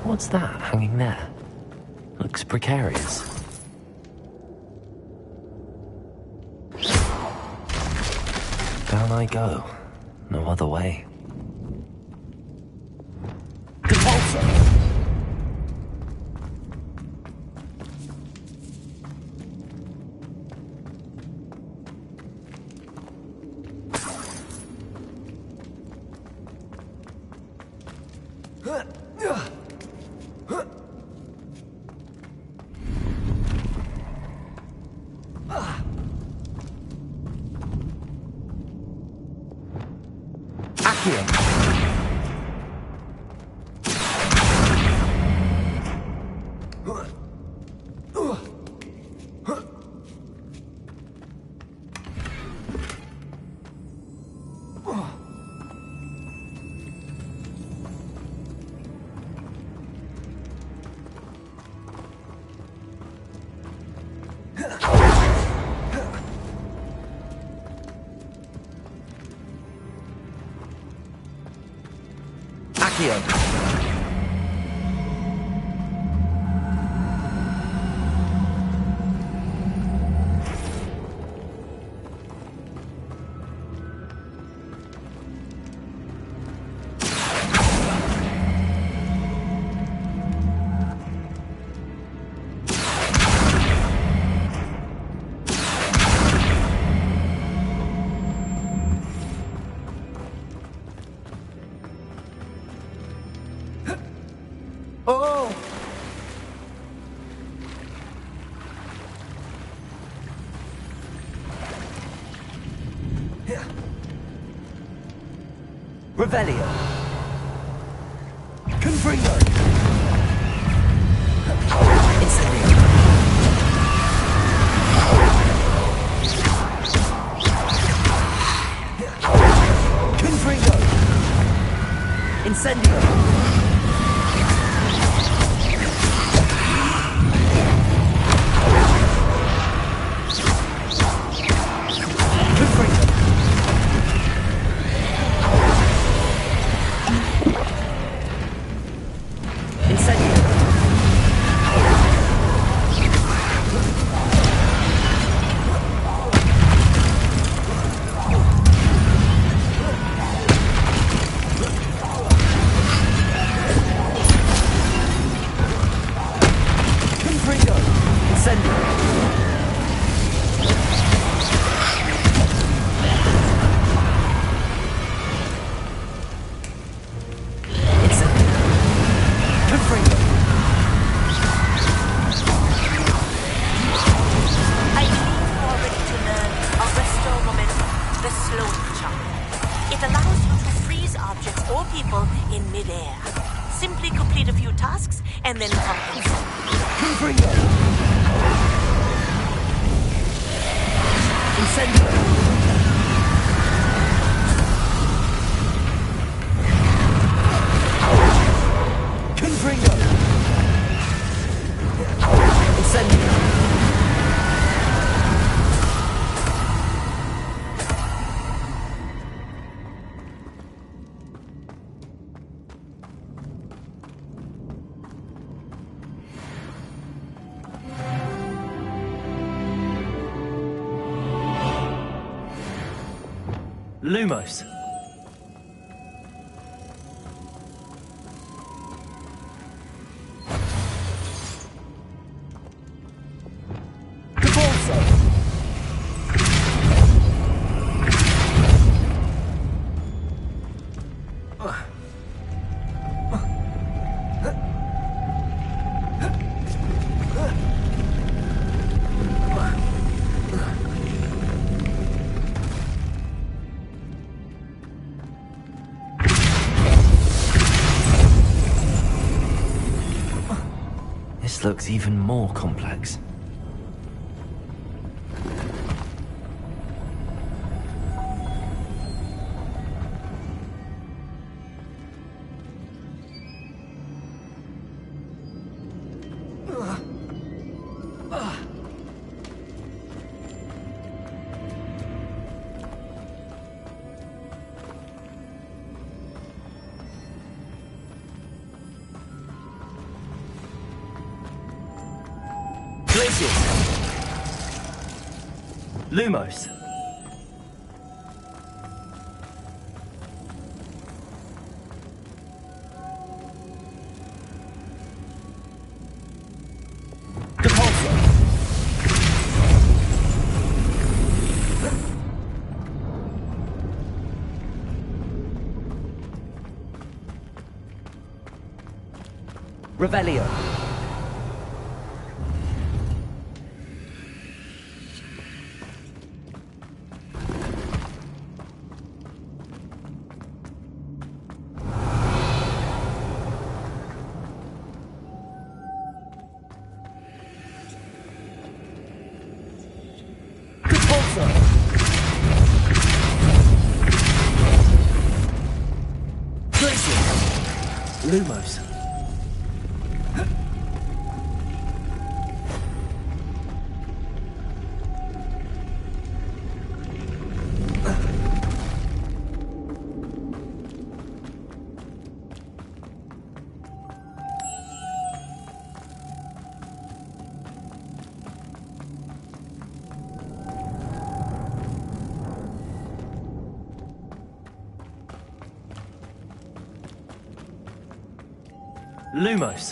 What's that hanging there? Looks precarious. Down I go. No other way. Revelio. Confringo. Incendio. Confringo. Incendio. Lumos. This looks even more complex. Lumos. Revelio. Lumos. Lumos.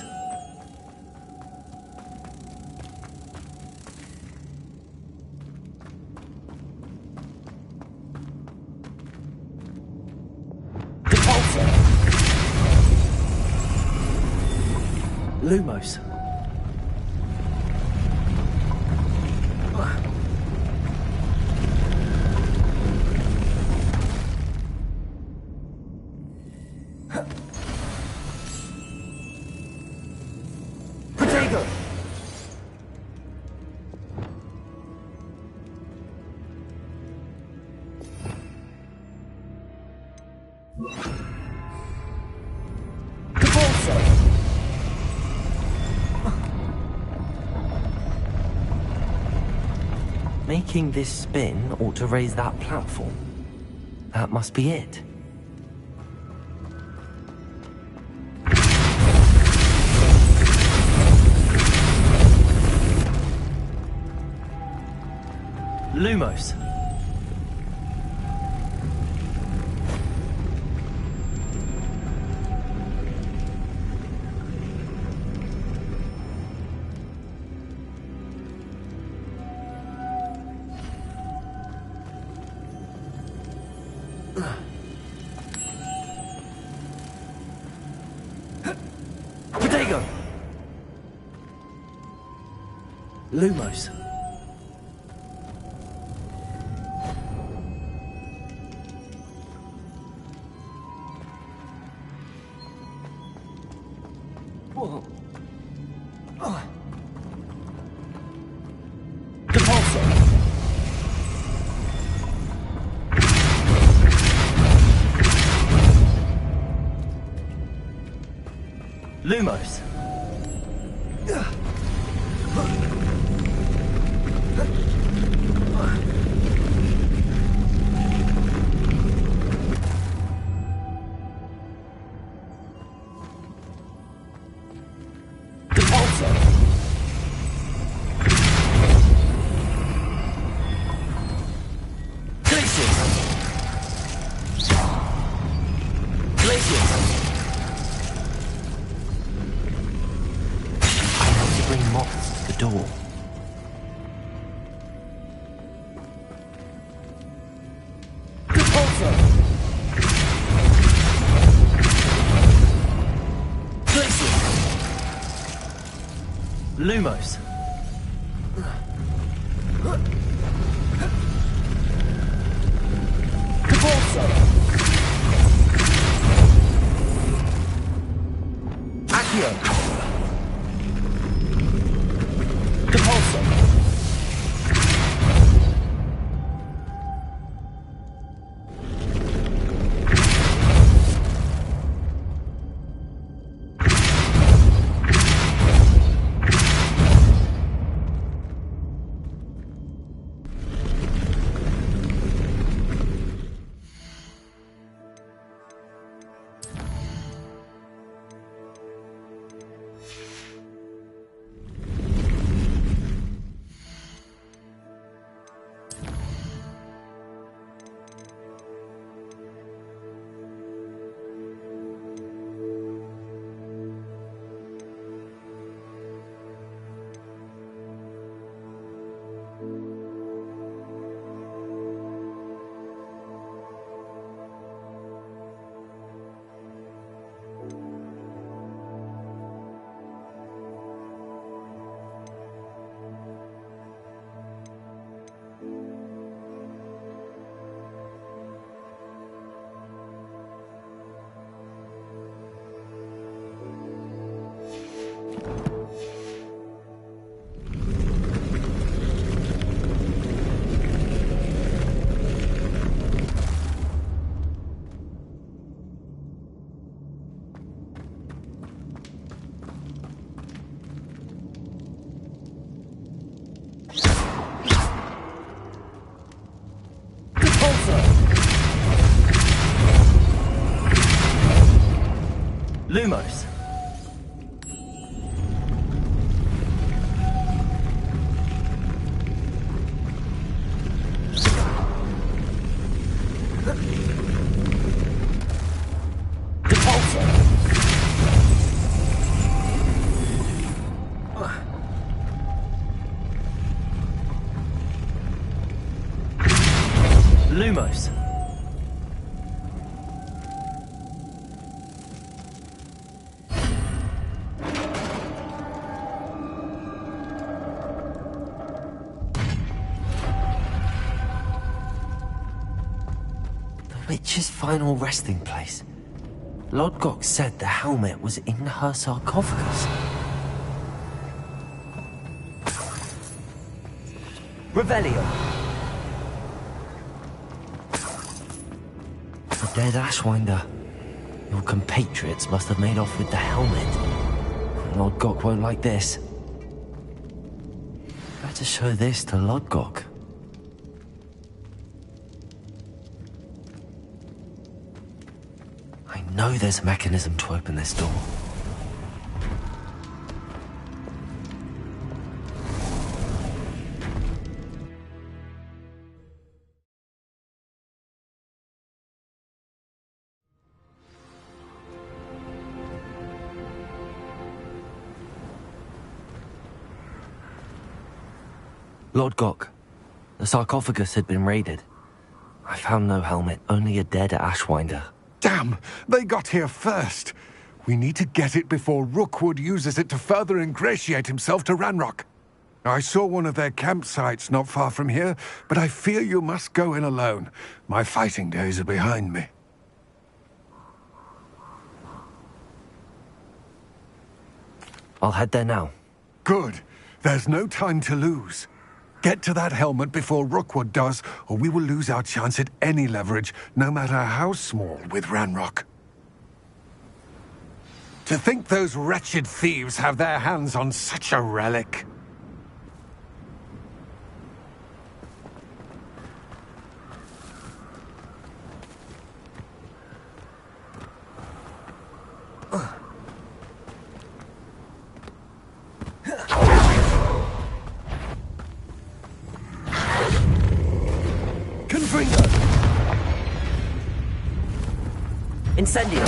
Lumos. Making this spin ought to raise that platform. That must be it. Lumos. Potato. Lumos. Lumos. Lumos. Capulso. Accio. Capulso. Lumos. Capulso. Lumos. Witch's final resting place. Lodgok said the helmet was in her sarcophagus. Revelio. The dead Ashwinder. Your compatriots must have made off with the helmet. Lodgok won't like this. Better show this to Lodgok. I know there's a mechanism to open this door. Lodgok, the sarcophagus had been raided. I found no helmet, only a dead Ashwinder. Damn! They got here first. We need to get it before Rookwood uses it to further ingratiate himself to Ranrock. I saw one of their campsites not far from here, but I fear you must go in alone. My fighting days are behind me. I'll head there now. Good. There's no time to lose. Get to that helmet before Rookwood does, or we will lose our chance at any leverage, no matter how small, with Ranrock. To think those wretched thieves have their hands on such a relic. Incendio.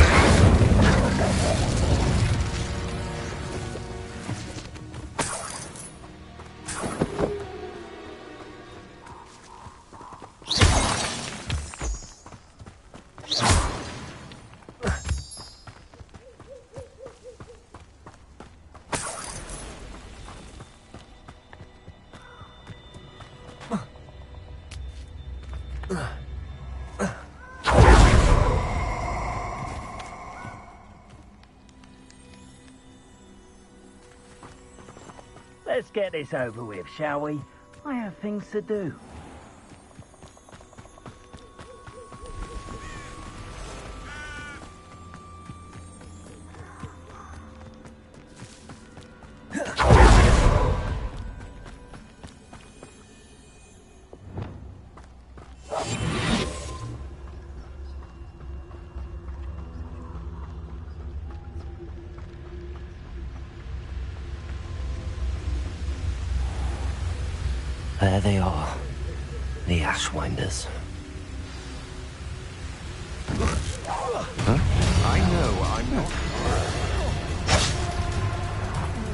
Let's get this over with, shall we? I have things to do. There they are, the Ashwinders. Huh? I know I'm not.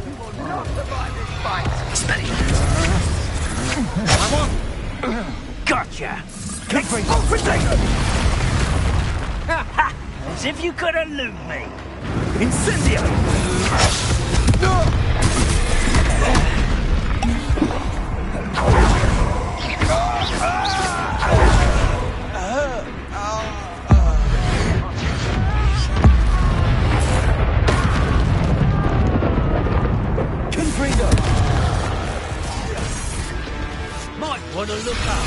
You will not survive this fight! Gotcha! As if you could elude me! Incendio! Might want to look up.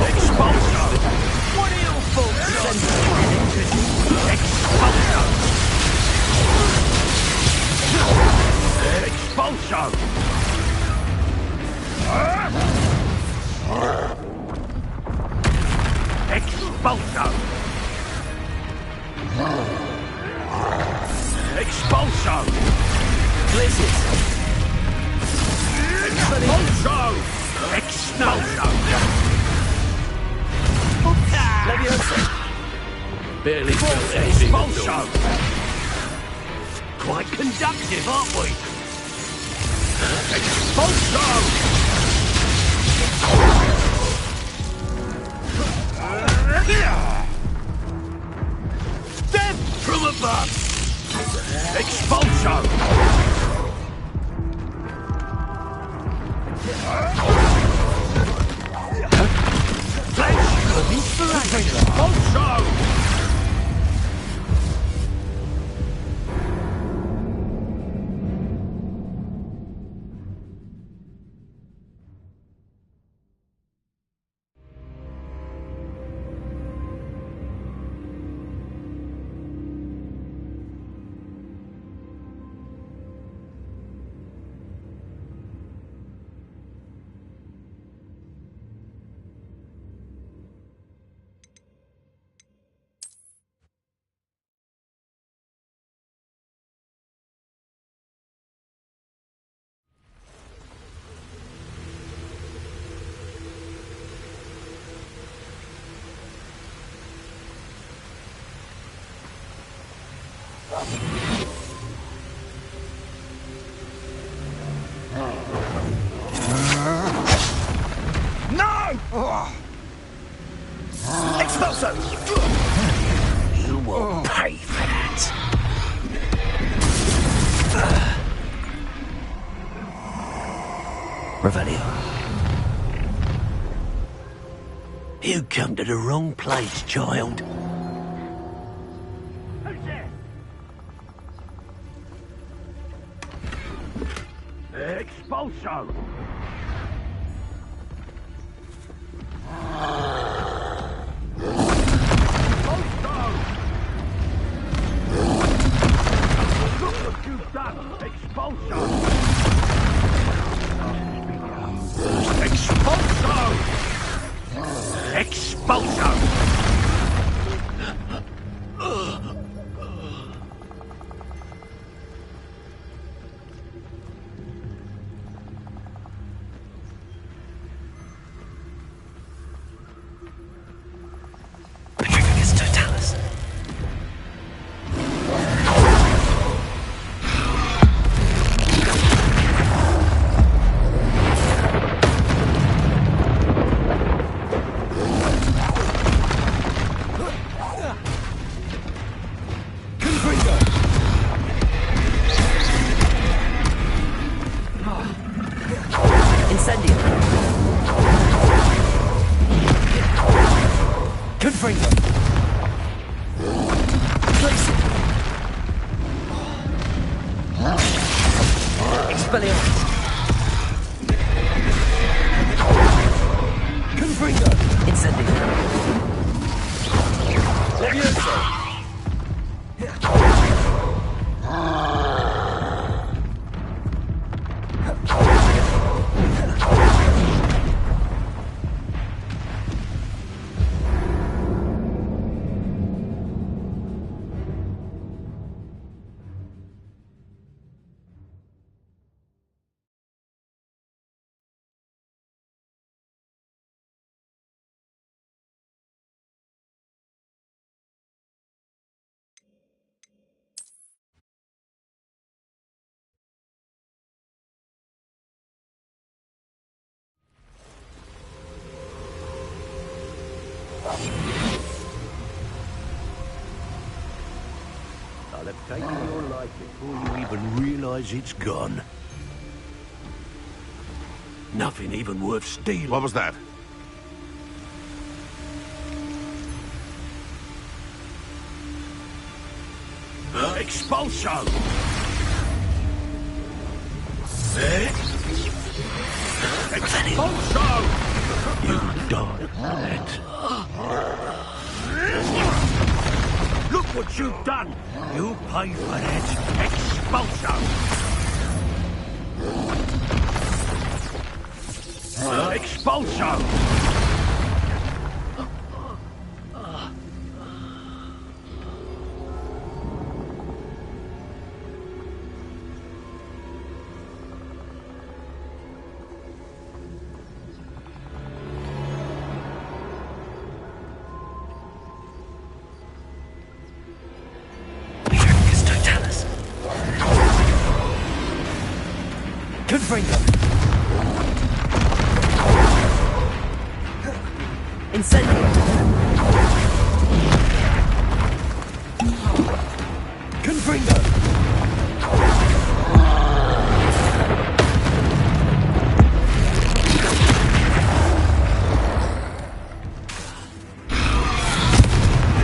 Expulso! What are your thoughts on Expulso! Expulso! Expulso! Expulso! Blizzard! Expulso! Expulso! Leviosa! Barely felt anything. Expulso! Quite conductive, aren't we? Expulso! Death from above! Expulso! Flash! Expulso! No! Expulso! You will pay for that. Revelio. You come to the wrong place, child. Who's there? Expulso! Look what you've done! Expulso! Expulso! Expulso! Expelliarmus. Confringo. Incendio. Levioso. I'll have taken your life before you even realise it's gone. Nothing even worth stealing. What was that? Expulso! Expulso! You dark rat. Look what you've done! You pay for that! Expulso! Expulso! Confringo. Incendio. Confringo.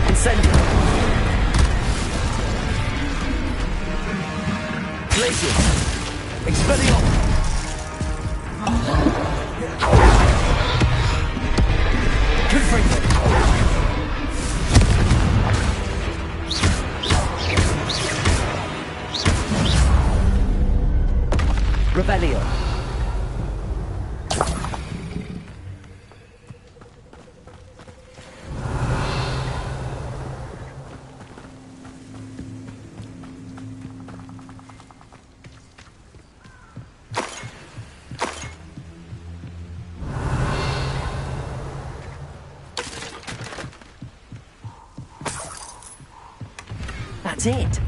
Incendio. Glacius. Expelliarmus. Confringo. Rebellion. That's it.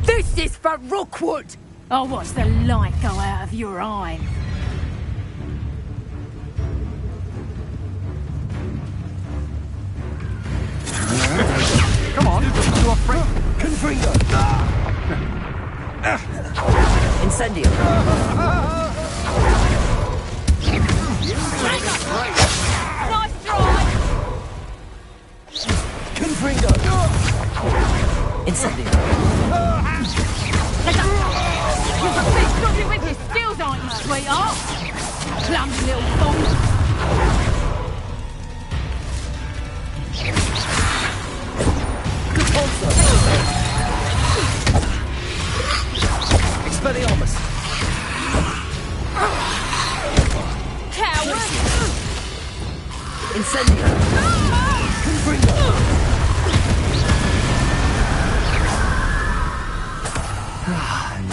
This is for Rookwood! I'll watch the light go out of your eye. Come on, you're afraid. Confringo. Incendio. Nice try! Confringo. Incendio. You've a bit snobby with your skills, aren't you, sweetheart? Clumsy little fool. Expelliarmus. Coward! Incendio. Confringo.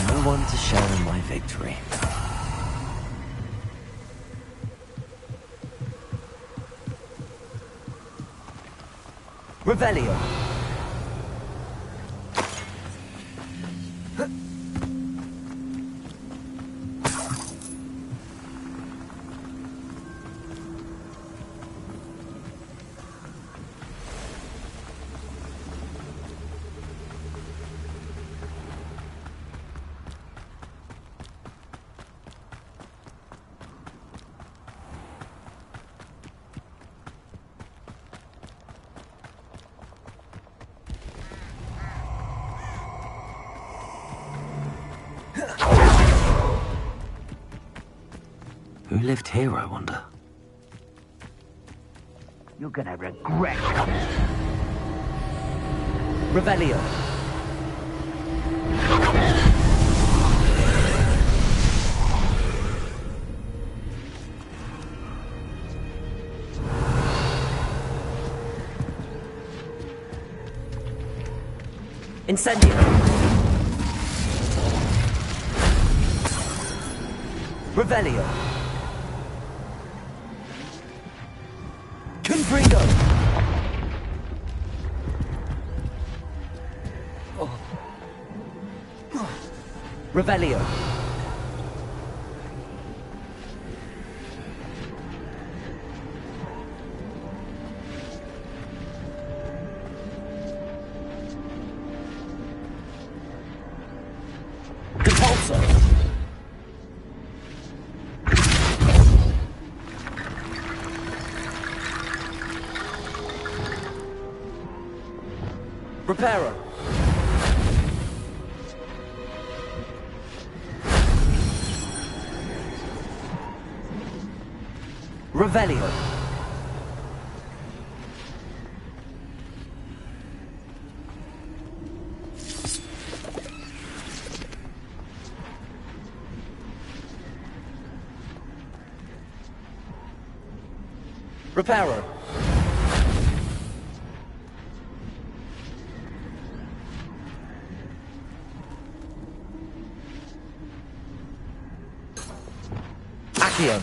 No one to share in my victory. Revelio. Who lived here, I wonder? You're gonna regret. Revelio. Incendio. Revelio. Confringo. Revelio. Depulso. Reparo. Revelio. Reparo. Accio.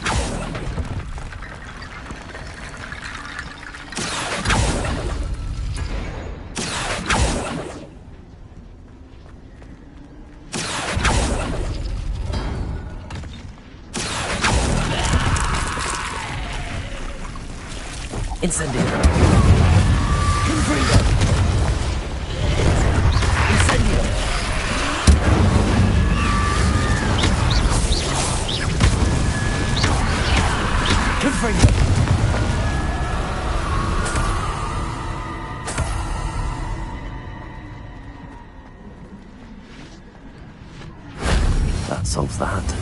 Incendio. Confringo. Incendio. Confringo. That solves that.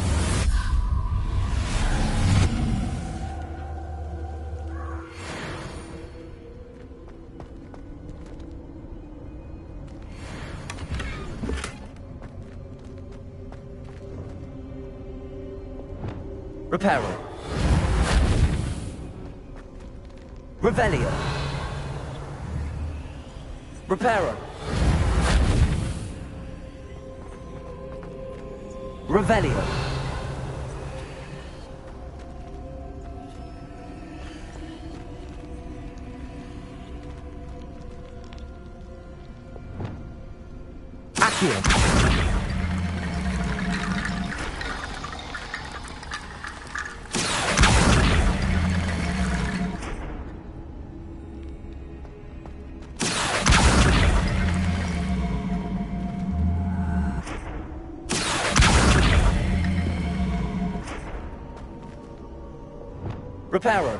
Reparo. Revelio. Reparo. Revelio. Accio. Reparo.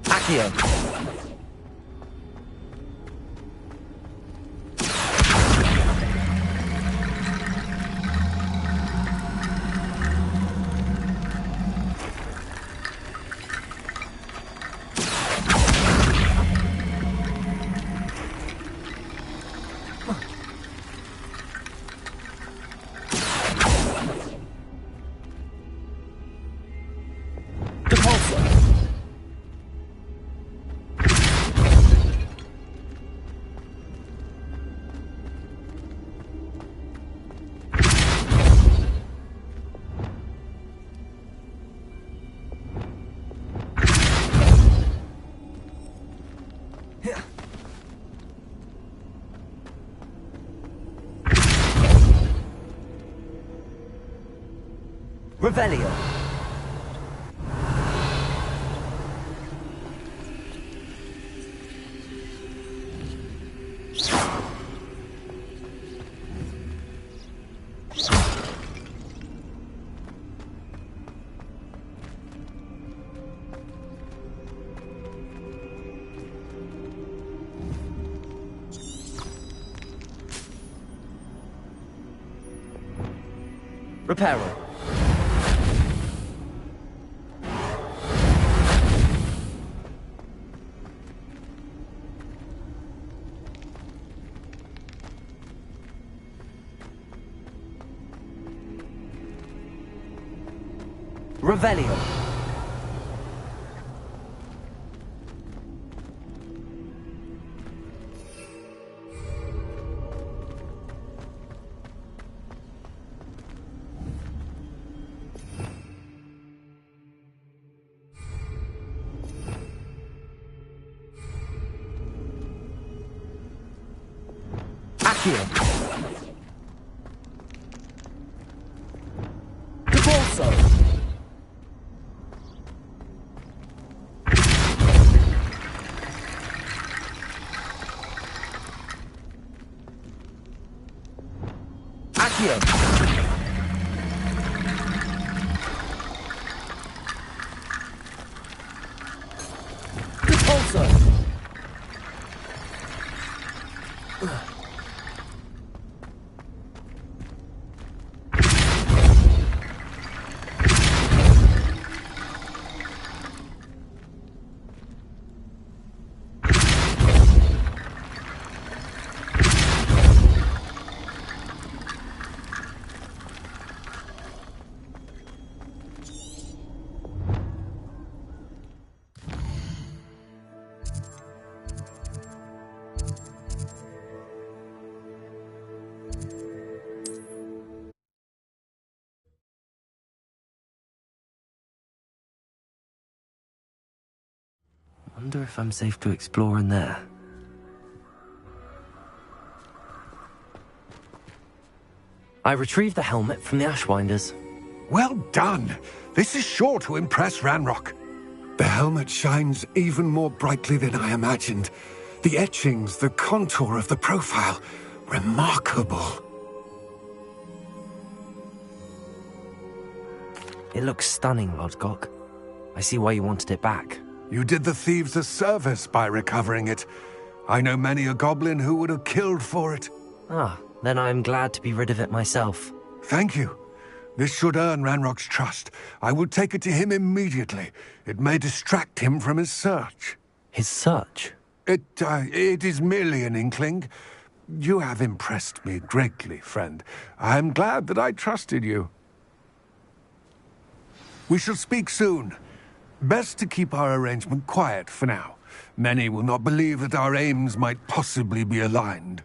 Accio. Revelio. Reparo. Revelio. Accio. Debolso. Accio. Debolso. Wonder if I'm safe to explore in there. I retrieved the helmet from the Ashwinders. Well done! This is sure to impress Ranrock. The helmet shines even more brightly than I imagined. The etchings, the contour of the profile, remarkable. It looks stunning, Lodgok. I see why you wanted it back. You did the thieves a service by recovering it. I know many a goblin who would have killed for it. Ah, then I'm glad to be rid of it myself. Thank you. This should earn Ranrock's trust. I will take it to him immediately. It may distract him from his search. His search? It is merely an inkling. You have impressed me greatly, friend. I am glad that I trusted you. We shall speak soon. Best to keep our arrangement quiet for now. Many will not believe that our aims might possibly be aligned.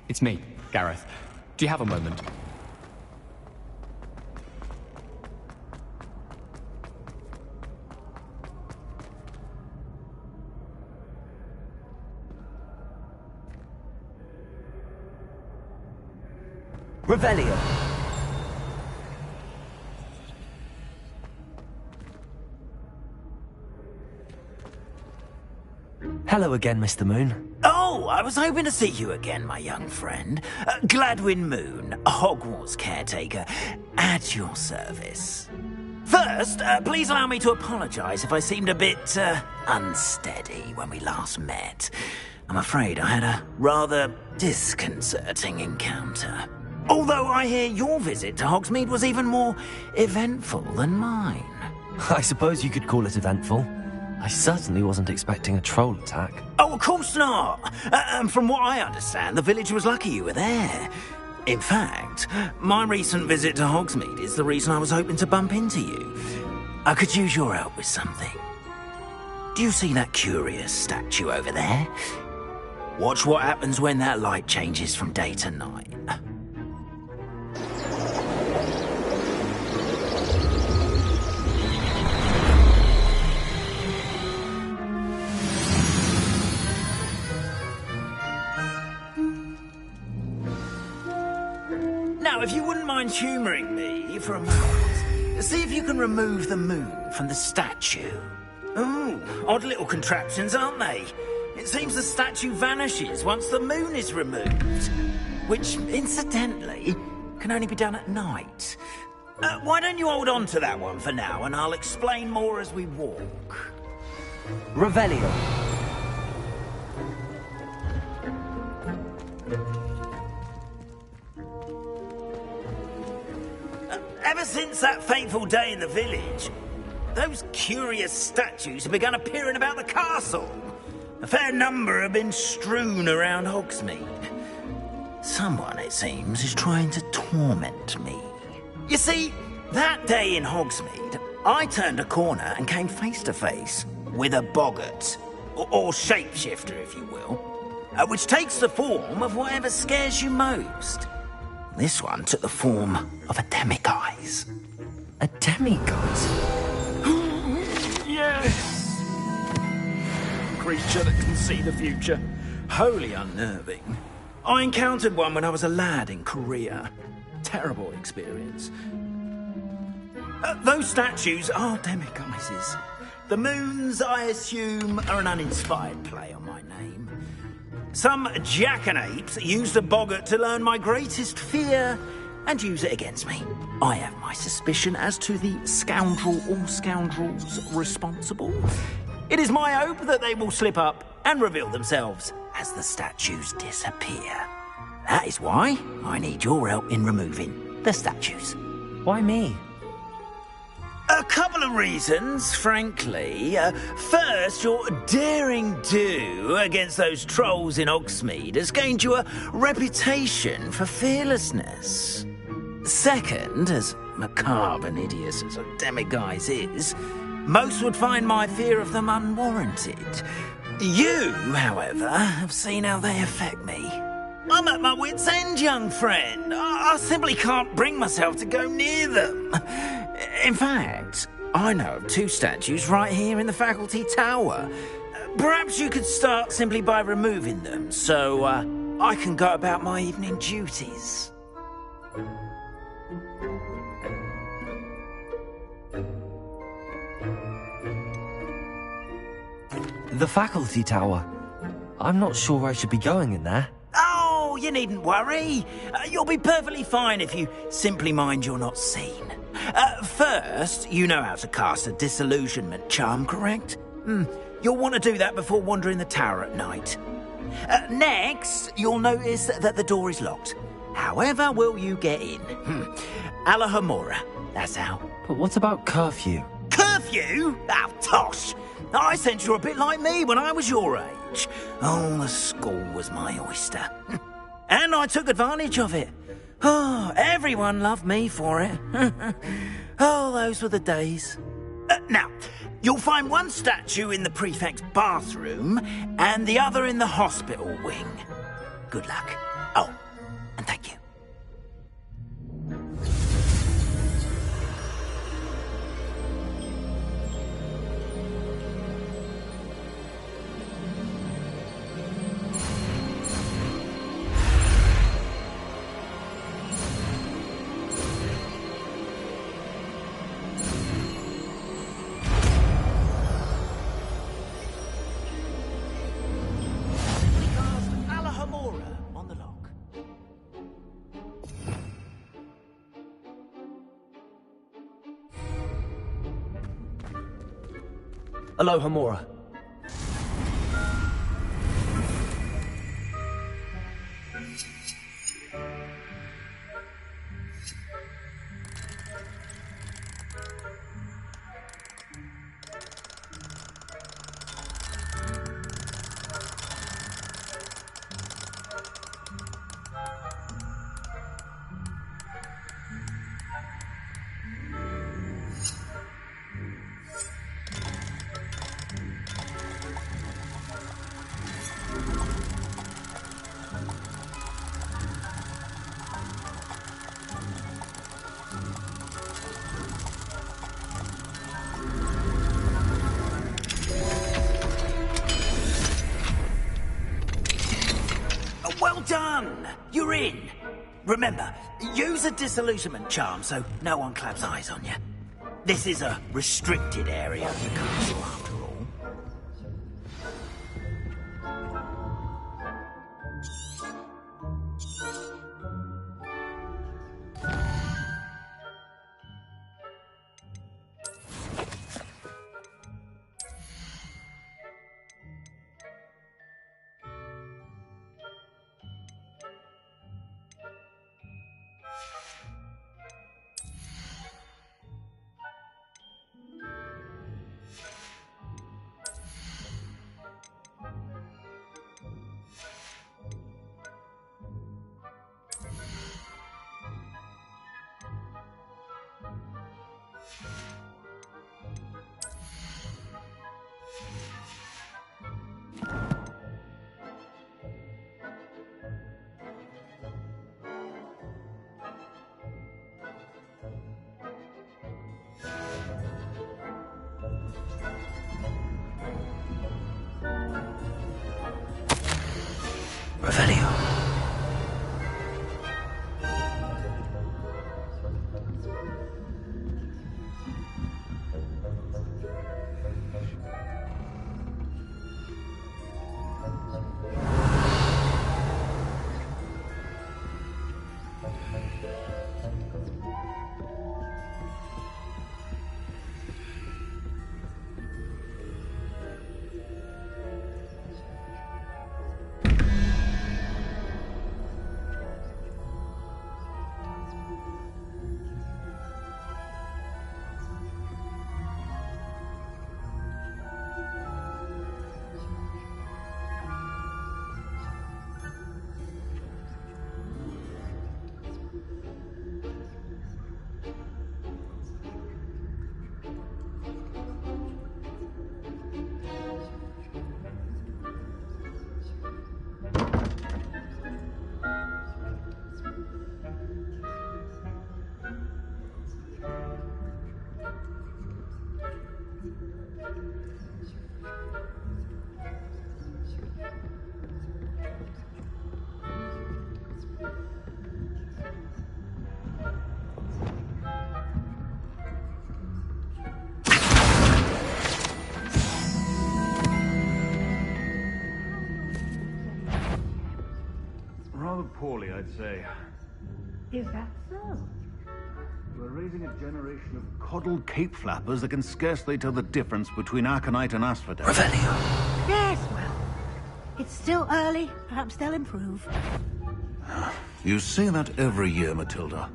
It's me, Gareth. Do you have a moment? Revelio. Hello again, Mr. Moon. Oh, I was hoping to see you again, my young friend. Gladwin Moon, Hogwarts caretaker, at your service. First, please allow me to apologise if I seemed a bit unsteady when we last met. I'm afraid I had a rather disconcerting encounter. Although I hear your visit to Hogsmeade was even more eventful than mine. I suppose you could call it eventful. I certainly wasn't expecting a troll attack. Oh, of course not. From what I understand, the village was lucky you were there. In fact, my recent visit to Hogsmeade is the reason I was hoping to bump into you. I could use your help with something. Do you see that curious statue over there? Watch what happens when that light changes from day to night. Now, if you wouldn't mind humouring me for a moment, see if you can remove the moon from the statue. Ooh, odd little contraptions, aren't they? It seems the statue vanishes once the moon is removed. Which, incidentally, can only be done at night. Why don't you hold on to that one for now, and I'll explain more as we walk. Revelio. Ever since that fateful day in the village, those curious statues have begun appearing about the castle. A fair number have been strewn around Hogsmeade. Someone, it seems, is trying to torment me. You see, that day in Hogsmeade, I turned a corner and came face to face with a boggart, or shapeshifter, if you will, which takes the form of whatever scares you most. This one took the form of a demiguise. A demiguise? Yes! Creature that can see the future. Wholly unnerving. I encountered one when I was a lad in Korea. Terrible experience. Those statues are demiguises. The moons, I assume, are an uninspired play on my name. Some jackanapes used a boggart to learn my greatest fear and use it against me. I have my suspicion as to the scoundrel or scoundrels responsible. It is my hope that they will slip up and reveal themselves as the statues disappear. That is why I need your help in removing the statues. Why me? A couple of reasons, frankly. First, your daring do against those trolls in Hogsmeade has gained you a reputation for fearlessness. Second, as macabre and hideous as a demiguise is, most would find my fear of them unwarranted. You, however, have seen how they affect me. I'm at my wit's end, young friend. I simply can't bring myself to go near them. In fact, I know of two statues right here in the faculty tower. Perhaps you could start simply by removing them, so I can go about my evening duties. The faculty tower. I'm not sure I should be going in there. Oh, you needn't worry. You'll be perfectly fine if you simply mind you're not seen. First, you know how to cast a disillusionment charm, correct? You'll want to do that before wandering the tower at night. Next, you'll notice that the door is locked. However will you get in? Alahomora, that's how. But what about curfew? Curfew? Oh, tosh. I sense you're a bit like me when I was your age. Oh, the school was my oyster. And I took advantage of it. Oh, everyone loved me for it. Oh, those were the days. Now, you'll find one statue in the prefect's bathroom and the other in the hospital wing. Good luck. Oh, and thank you. Alohomora. Well done! You're in. Remember, use a disillusionment charm so no one claps eyes on you. This is a restricted area of the castle, after all. Revelio. Rather poorly, I'd say. Is that so? We're raising a generation of coddled cape flappers that can scarcely tell the difference between Aconite and Asphodel. Yes, well, it's still early. Perhaps they'll improve. You say that every year, Matilda.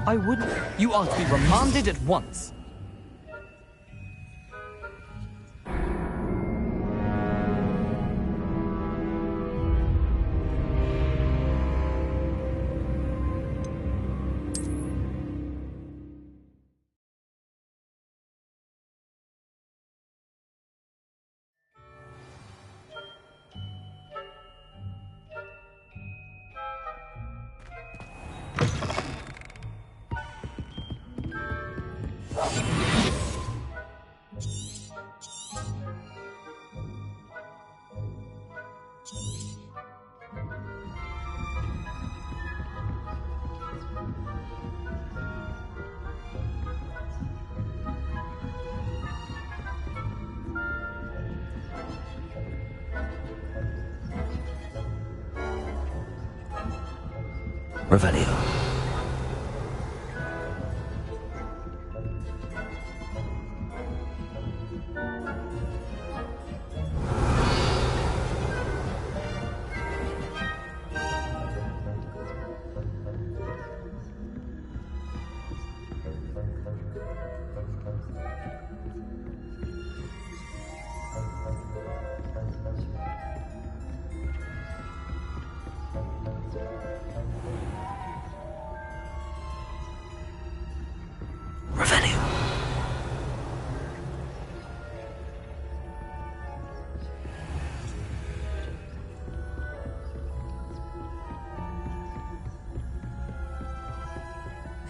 I wouldn't. You are to be remanded at once. Revelio.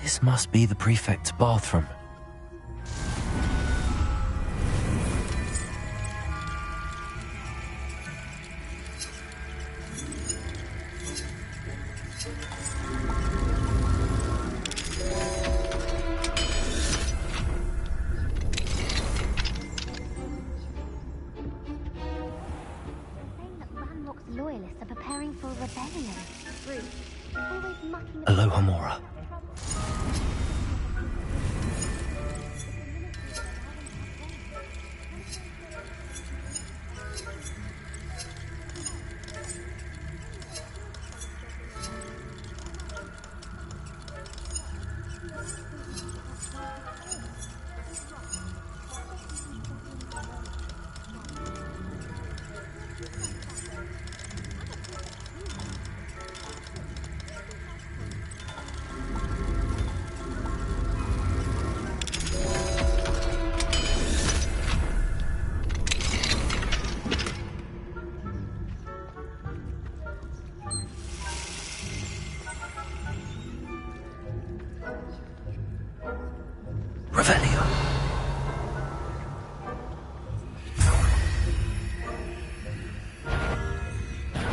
This must be the prefect's bathroom. Loyalists are preparing for a rebellion. Always mucking Aloha Mora.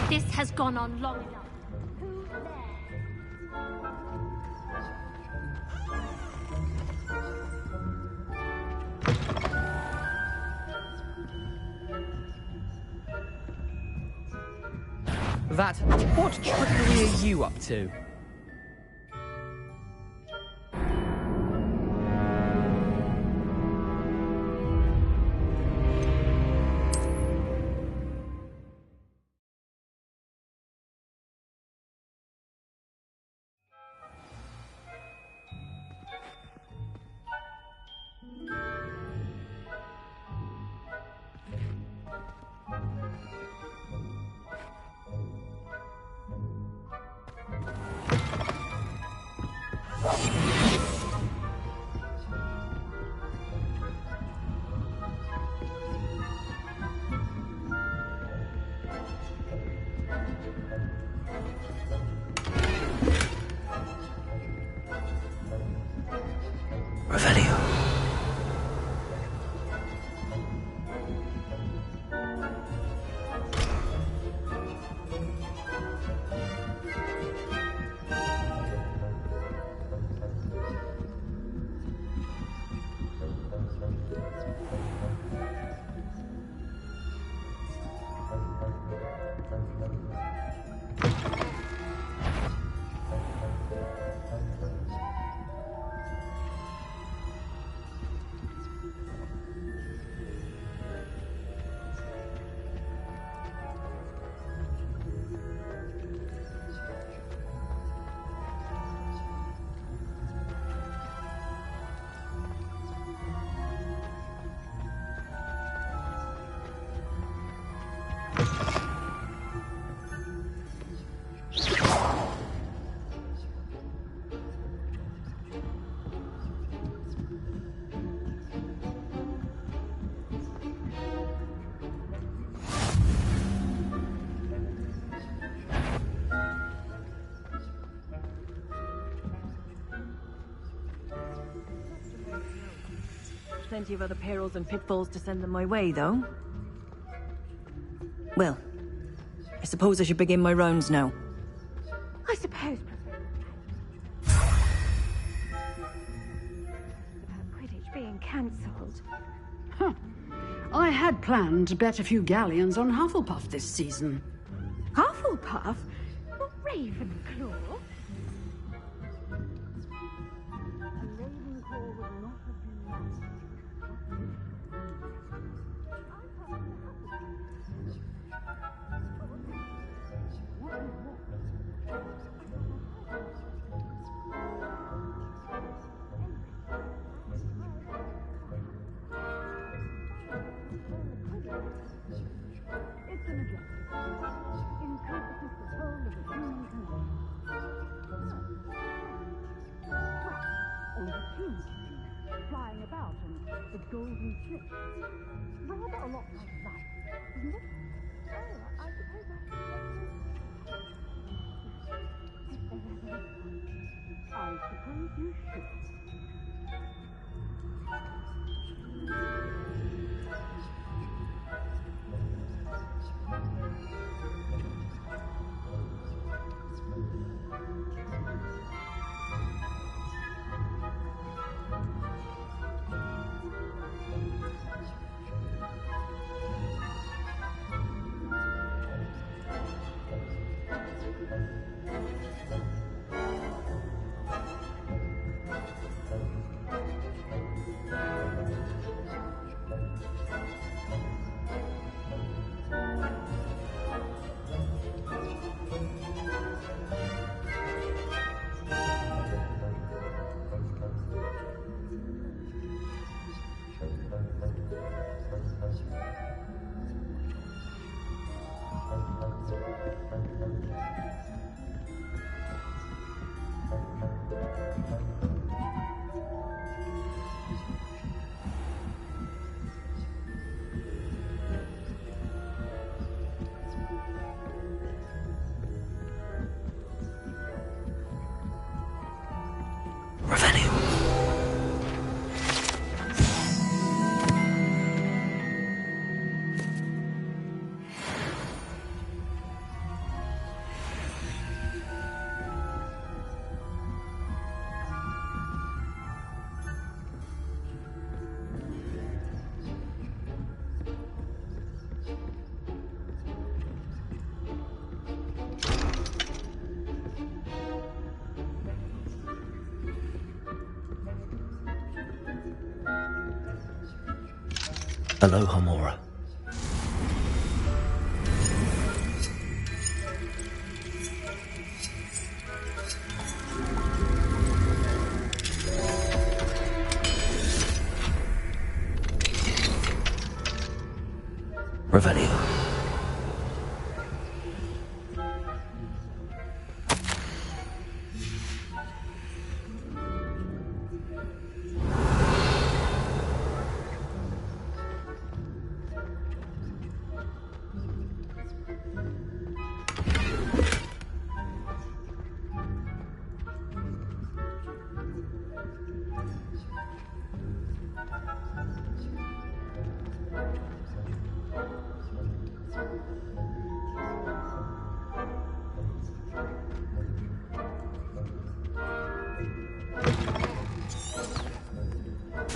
This has gone on long enough. What trickery are you up to? Plenty of other perils and pitfalls to send them my way, though. Well, I suppose I should begin my rounds now. I suppose. About Quidditch being cancelled. I had planned to bet a few galleons on Hufflepuff this season. Hufflepuff? Not Ravenclaw? energetic. Encompasses the whole of the human condition. Well, all the tunes flying about and the golden slip. Rather a lot like life, isn't it? Oh, I suppose I suppose you should. Hello, Homora. Revelio.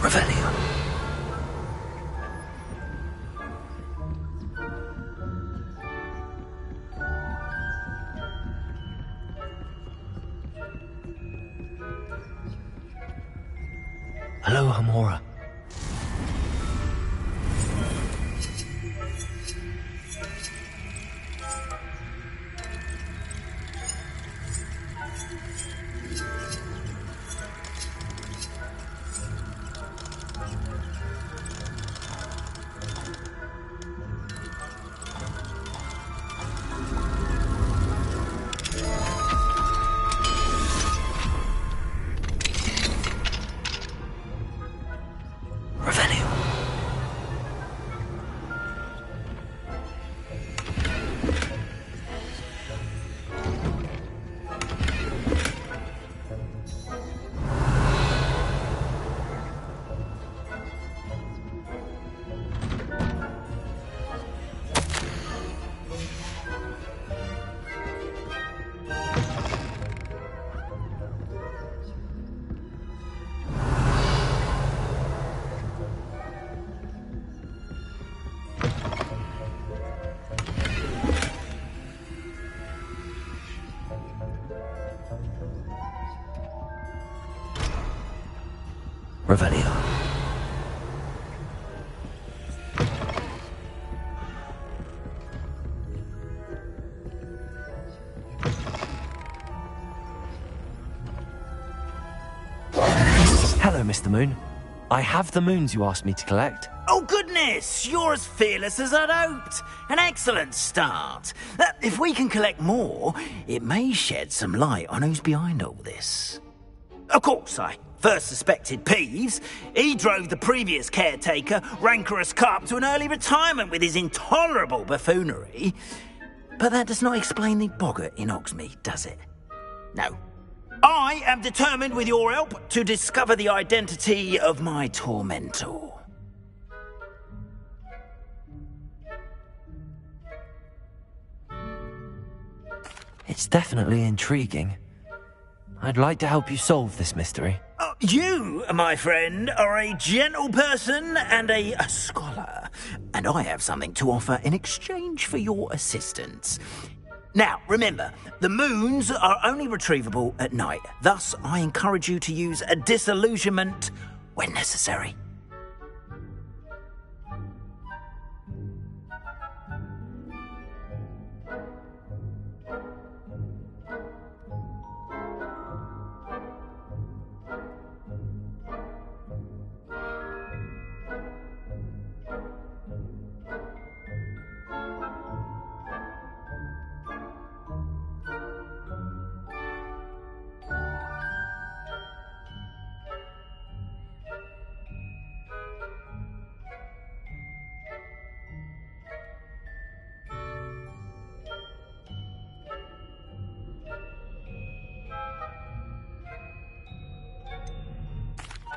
Revelio. Hello, Homora. Revelio. Hello, Mr. Moon. I have the moons you asked me to collect. Oh, goodness! You're as fearless as I'd hoped. An excellent start. If we can collect more, it may shed some light on who's behind all this. Of course, I first suspected Peeves. He drove the previous caretaker, Rancorous Carp, to an early retirement with his intolerable buffoonery. But that does not explain the boggart in Hogsmeade, does it? No. I am determined, with your help, to discover the identity of my tormentor. It's definitely intriguing. I'd like to help you solve this mystery. You, my friend, are a gentle person and a scholar, and I have something to offer in exchange for your assistance. Now, remember, the moons are only retrievable at night. Thus, I encourage you to use a disillusionment when necessary.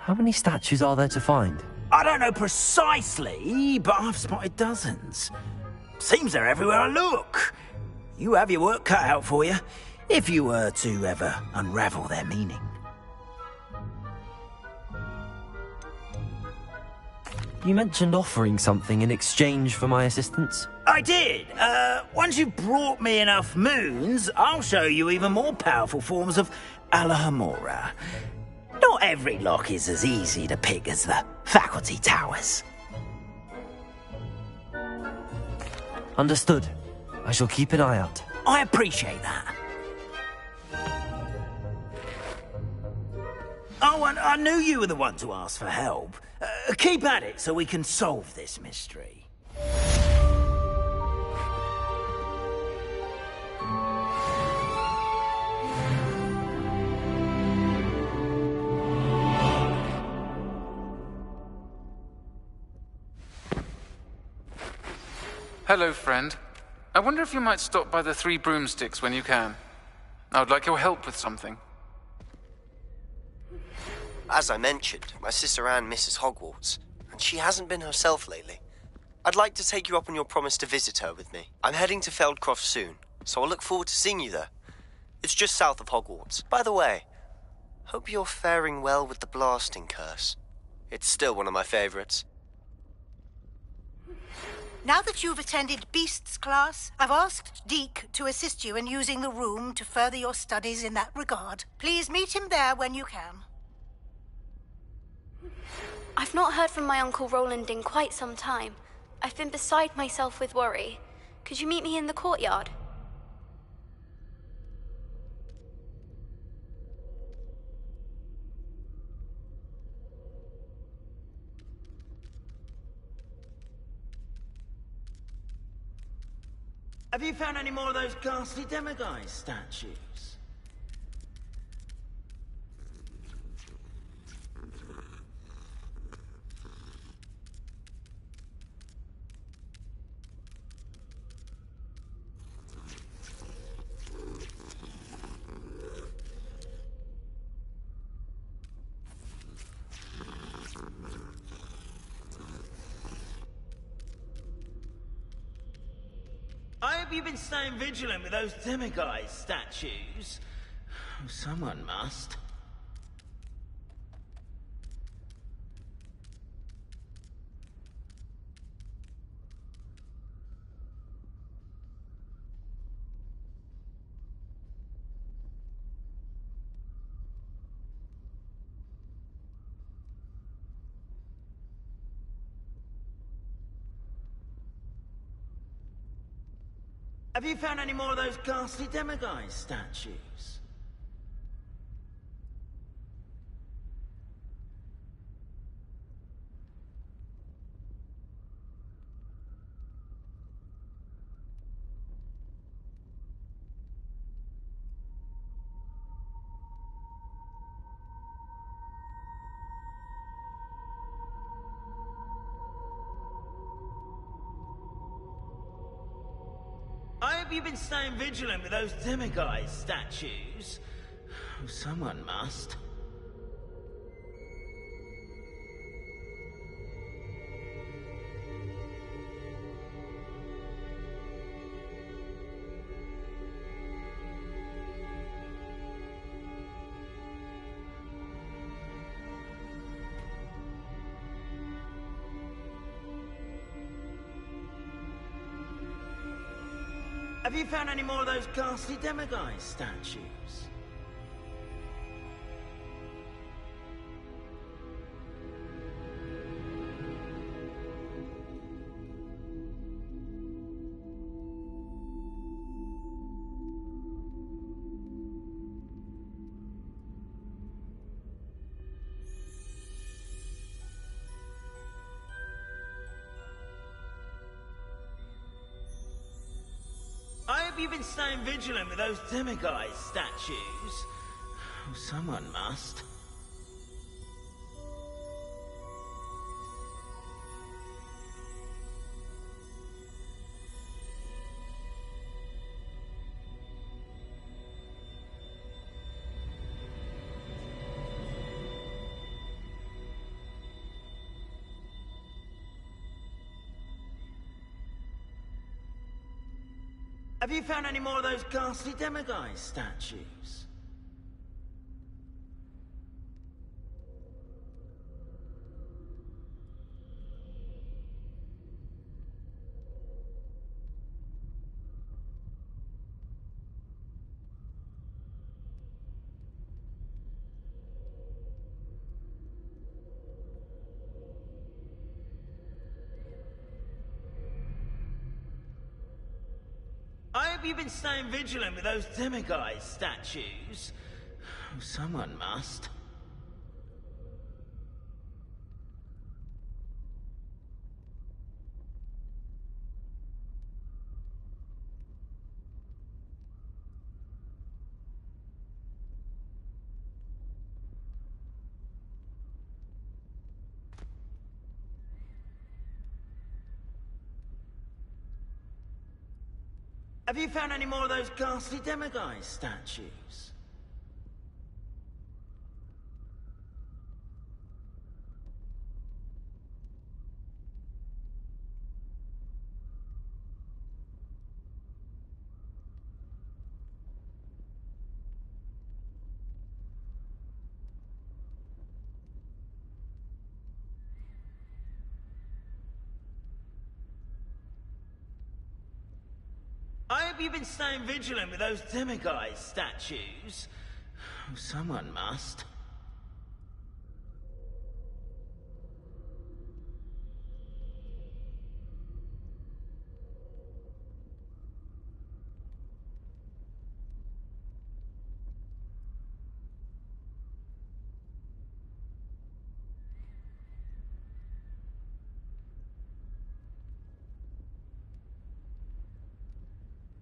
How many statues are there to find? I don't know precisely, but I've spotted dozens. Seems they're everywhere I look. You have your work cut out for you, if you were to ever unravel their meaning. You mentioned offering something in exchange for my assistance? I did. Once you've brought me enough moons, I'll show you even more powerful forms of Alahamora. Not every lock is as easy to pick as the faculty towers. Understood. I shall keep an eye out. I appreciate that. Oh, and I knew you were the one to ask for help. Keep at it so we can solve this mystery. Hello, friend. I wonder if you might stop by the Three Broomsticks when you can. I would like your help with something. As I mentioned, my sister Anne misses Hogwarts, and she hasn't been herself lately. I'd like to take you up on your promise to visit her with me. I'm heading to Feldcroft soon, so I'll look forward to seeing you there. It's just south of Hogwarts. By the way, hope you're faring well with the blasting curse. It's still one of my favorites. Now that you've attended Beasts class, I've asked Deke to assist you in using the room to further your studies in that regard. Please meet him there when you can. I've not heard from my Uncle Roland in quite some time. I've been beside myself with worry. Could you meet me in the courtyard? Have you found any more of those ghastly demiguise statues? I hope you've been staying vigilant with those demiguise statues. Someone must. Have you found any more of those ghastly demiguise statues? hope you've been staying vigilant with those demiguise statues. Someone must. Have you found any more of those ghastly demiguise statues? I hope you've been staying vigilant with those demiguise statues. Someone must. Have you found any more of those ghastly demiguise statues? I hope you've been staying vigilant with those demiguise statues. Someone must. Have you found any more of those ghastly demiguise statues? I hope you've been staying vigilant with those demiguise statues. Someone must.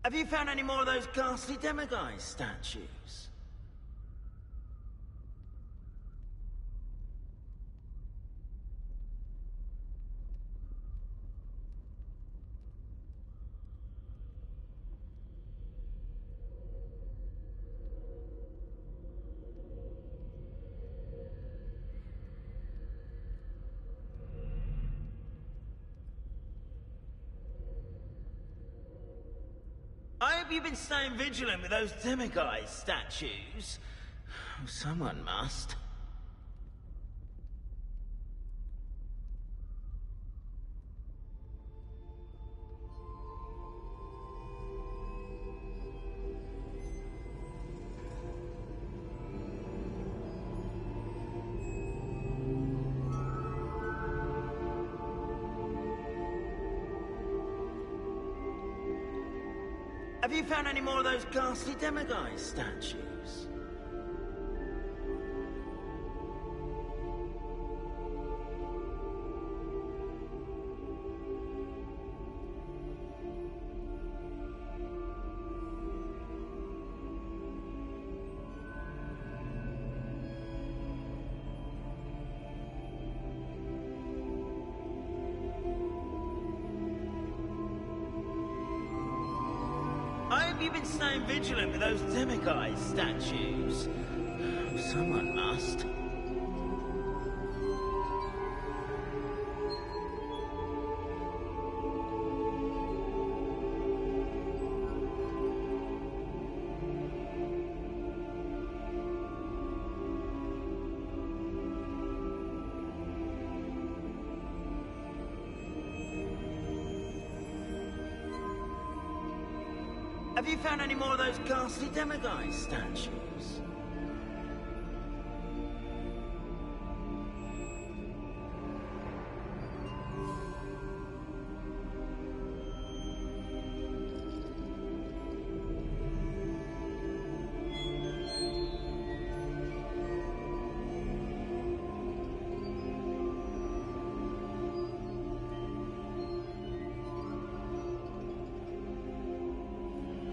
Have you found any more of those ghastly demiguise statues? I hope you've been staying vigilant with those demiguise statues. Someone must. Have you found any more of those ghastly demiguise statues? hope you've been staying vigilant with those demiguise statues. Someone must. Have you found any more of those ghastly demiguise statues?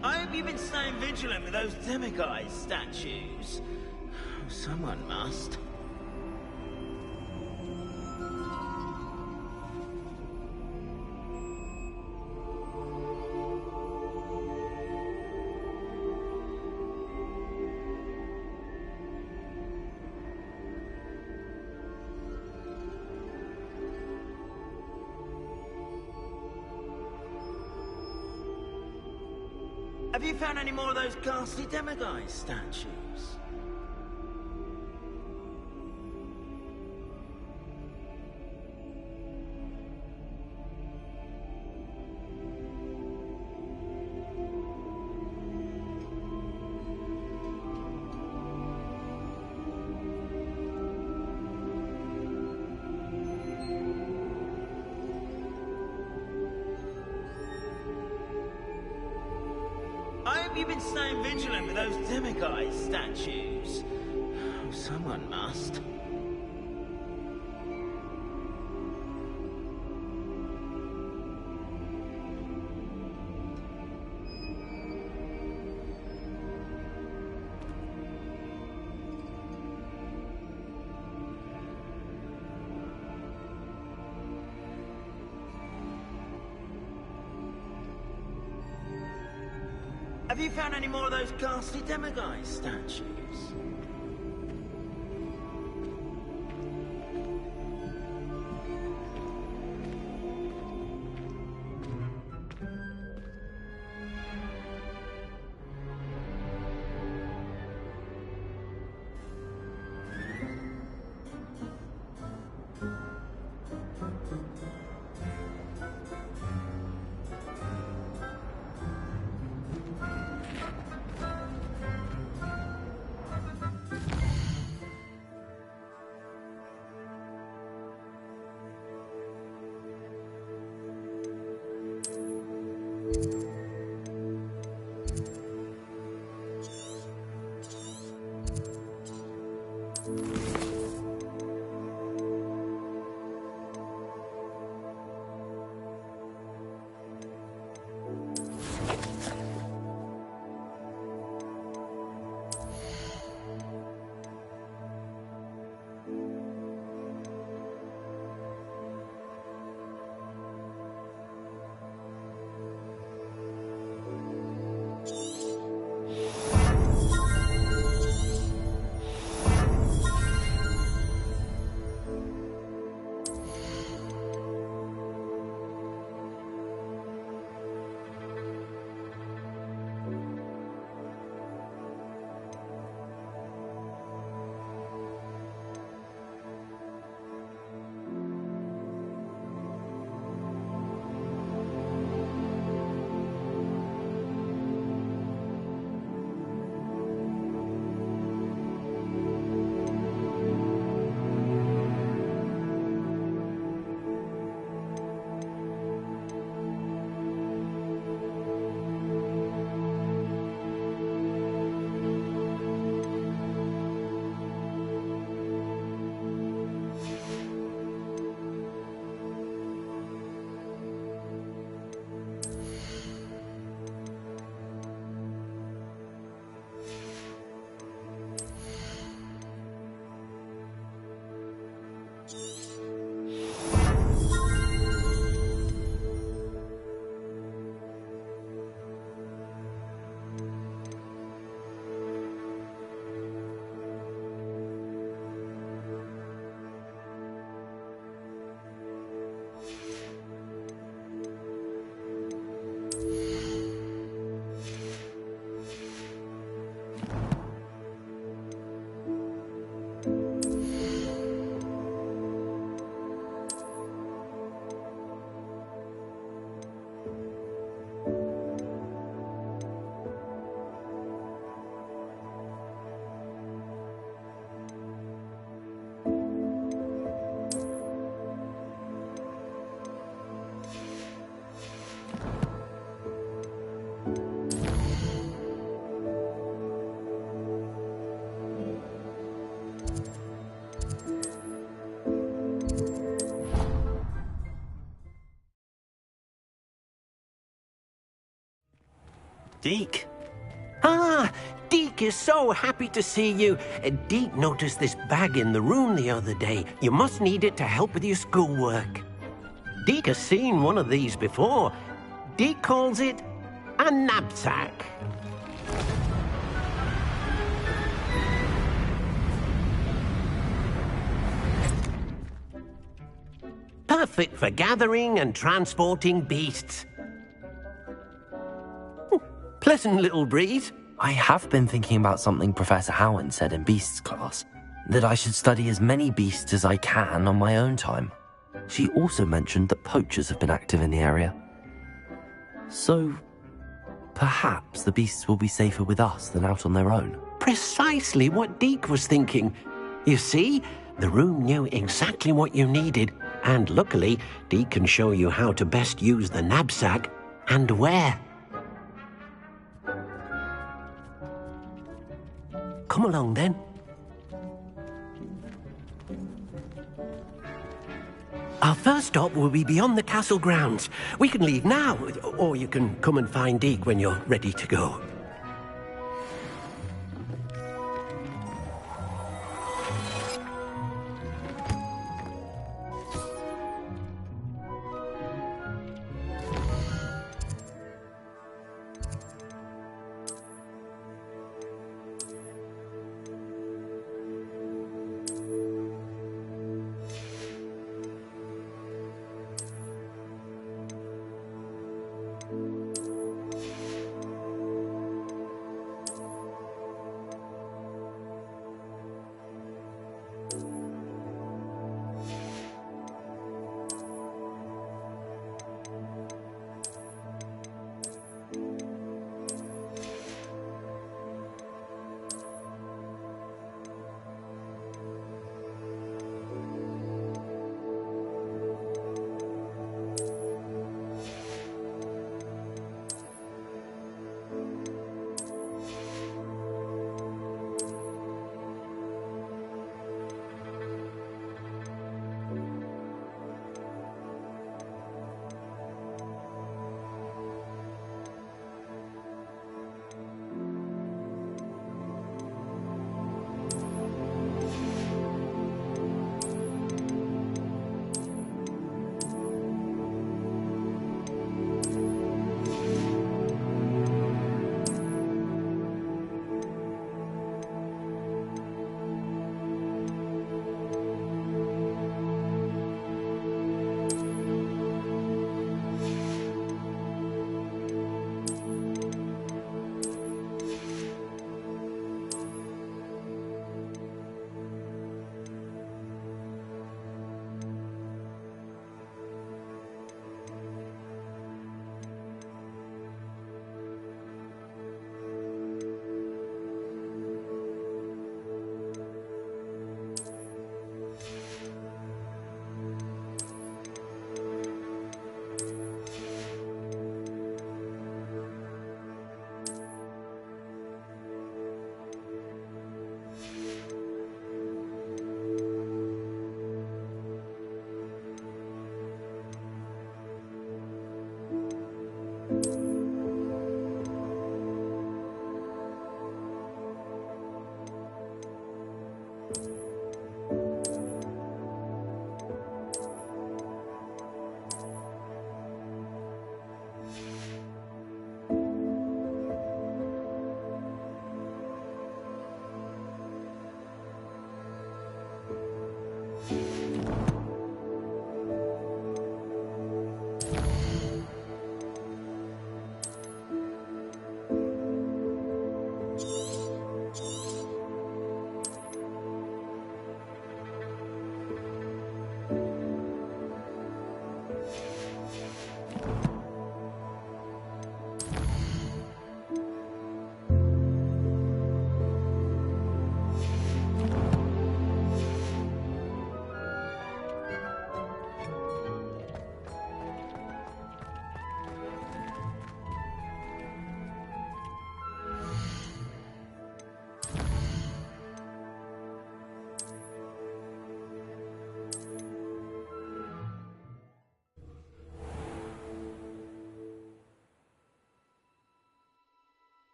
I hope you've been staying vigilant with those demiguise statues. Someone must. Have you found any more of those ghastly demiguise statues? I hope you've been staying vigilant with those demiguise statues. Someone must. Have you found any more of those ghastly demiguise statues? Deke. Ah, Deke is so happy to see you. Deke noticed this bag in the room the other day. You must need it to help with your schoolwork. Deke has seen one of these before. Deke calls it a knapsack. Perfect for gathering and transporting beasts. Pleasant little breeze. I have been thinking about something Professor Howard said in Beasts class, that I should study as many beasts as I can on my own time. She also mentioned that poachers have been active in the area. So, perhaps the beasts will be safer with us than out on their own. Precisely what Deke was thinking. You see, the room knew exactly what you needed, and luckily, Deke can show you how to best use the knapsack and where. Come along, then. Our first stop will be beyond the castle grounds. We can leave now, or you can come and find Deke when you're ready to go.